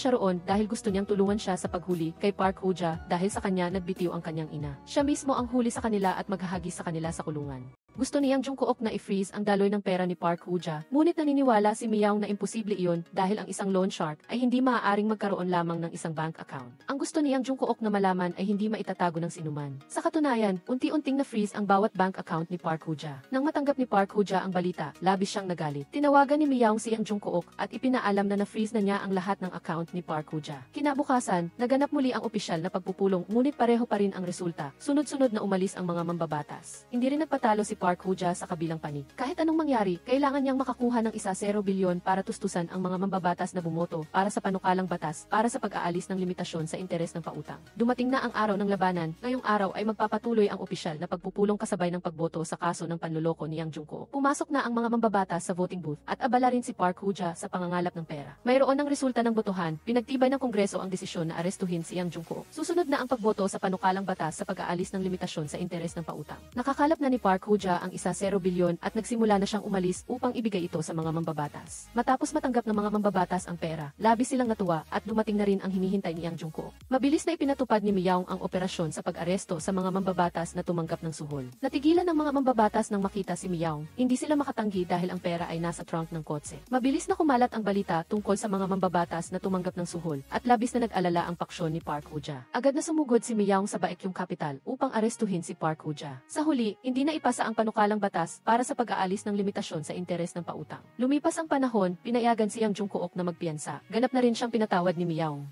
siya roon dahil gusto niyang tulungan siya sa paghuli kay Park Woo-ja dahil sa kanya nagbitiw ang kanyang ina. Siya mismo ang huli sa kanila at maghahagi sa kanila sa kulungan. Gusto ni Yang Jung-kook na i-freeze ang daloy ng pera ni Park Woo-ja, ngunit naniniwala si Myung na imposible iyon dahil ang isang loan shark ay hindi maaaring magkaroon lamang ng isang bank account. Ang gusto ni Yang Jung-kook na malaman ay hindi maitatago ng sinuman. Sa katunayan, unti-unting na-freeze ang bawat bank account ni Park Woo-ja. Nang matanggap ni Park Woo-ja ang balita, labis siyang nagalit. Tinawagan ni Myung si Yang Jung-kook at ipinaalam na na-freeze na niya ang lahat ng account ni Park Woo-ja. Kinabukasan, naganap muli ang opisyal na pagpupulong, ngunit pareho pa rin ang resulta. Sunod-sunod na umalis ang mga mambabatas. Hindi rin nagpatalo si Park Woo-ja sa kabilang panig. Kahit anong mangyari, kailangan niyang makakuha ng 1 bilyon para tustusan ang mga mambabatas na bumoto para sa panukalang batas para sa pag-aalis ng limitasyon sa interes ng pautang. Dumating na ang araw ng labanan. Ngayong araw ay magpapatuloy ang opisyal na pagpupulong kasabay ng pagboto sa kaso ng panloloko ni Yang Jung-kook. Pumasok na ang mga mambabatas sa voting booth at abala rin si Park Woo-ja sa pangangalap ng pera. Mayroon ng resulta ng botohan, pinagtibay ng Kongreso ang desisyon na arestuhin si Yang Jung-kook. Susunod na ang pagboto sa panukalang batas sa pag-aalis ng limitasyon sa interes ng pautang. Nakakalap na ni Park Woo-ja ang 1 bilyon at nagsimula na siyang umalis upang ibigay ito sa mga mambabatas. Matapos matanggap ng mga mambabatas ang pera, labis silang natuwa at dumating na rin ang hinihintay ni Yang Jung-kook. Mabilis na ipinatupad ni Myung ang operasyon sa pag-aresto sa mga mambabatas na tumanggap ng suhol. Natigilan ng mga mambabatas nang makita si Myung. Hindi sila makatanggi dahil ang pera ay nasa trunk ng kotse. Mabilis na kumalat ang balita tungkol sa mga mambabatas na tumanggap ng suhol at labis na nag-alala ang paksyon ni Park Woo-ja. Agad na sumugod si Myung sa baekyong kapital upang arestuhin si Park Woo-ja. Sa huli, hindi na ipasa ang panukalang batas para sa pag-aalis ng limitasyon sa interes ng pautang. Lumipas ang panahon, pinayagan si Yang Jung-kook na magpiyansa. Ganap na rin siyang pinatawad ni Myung.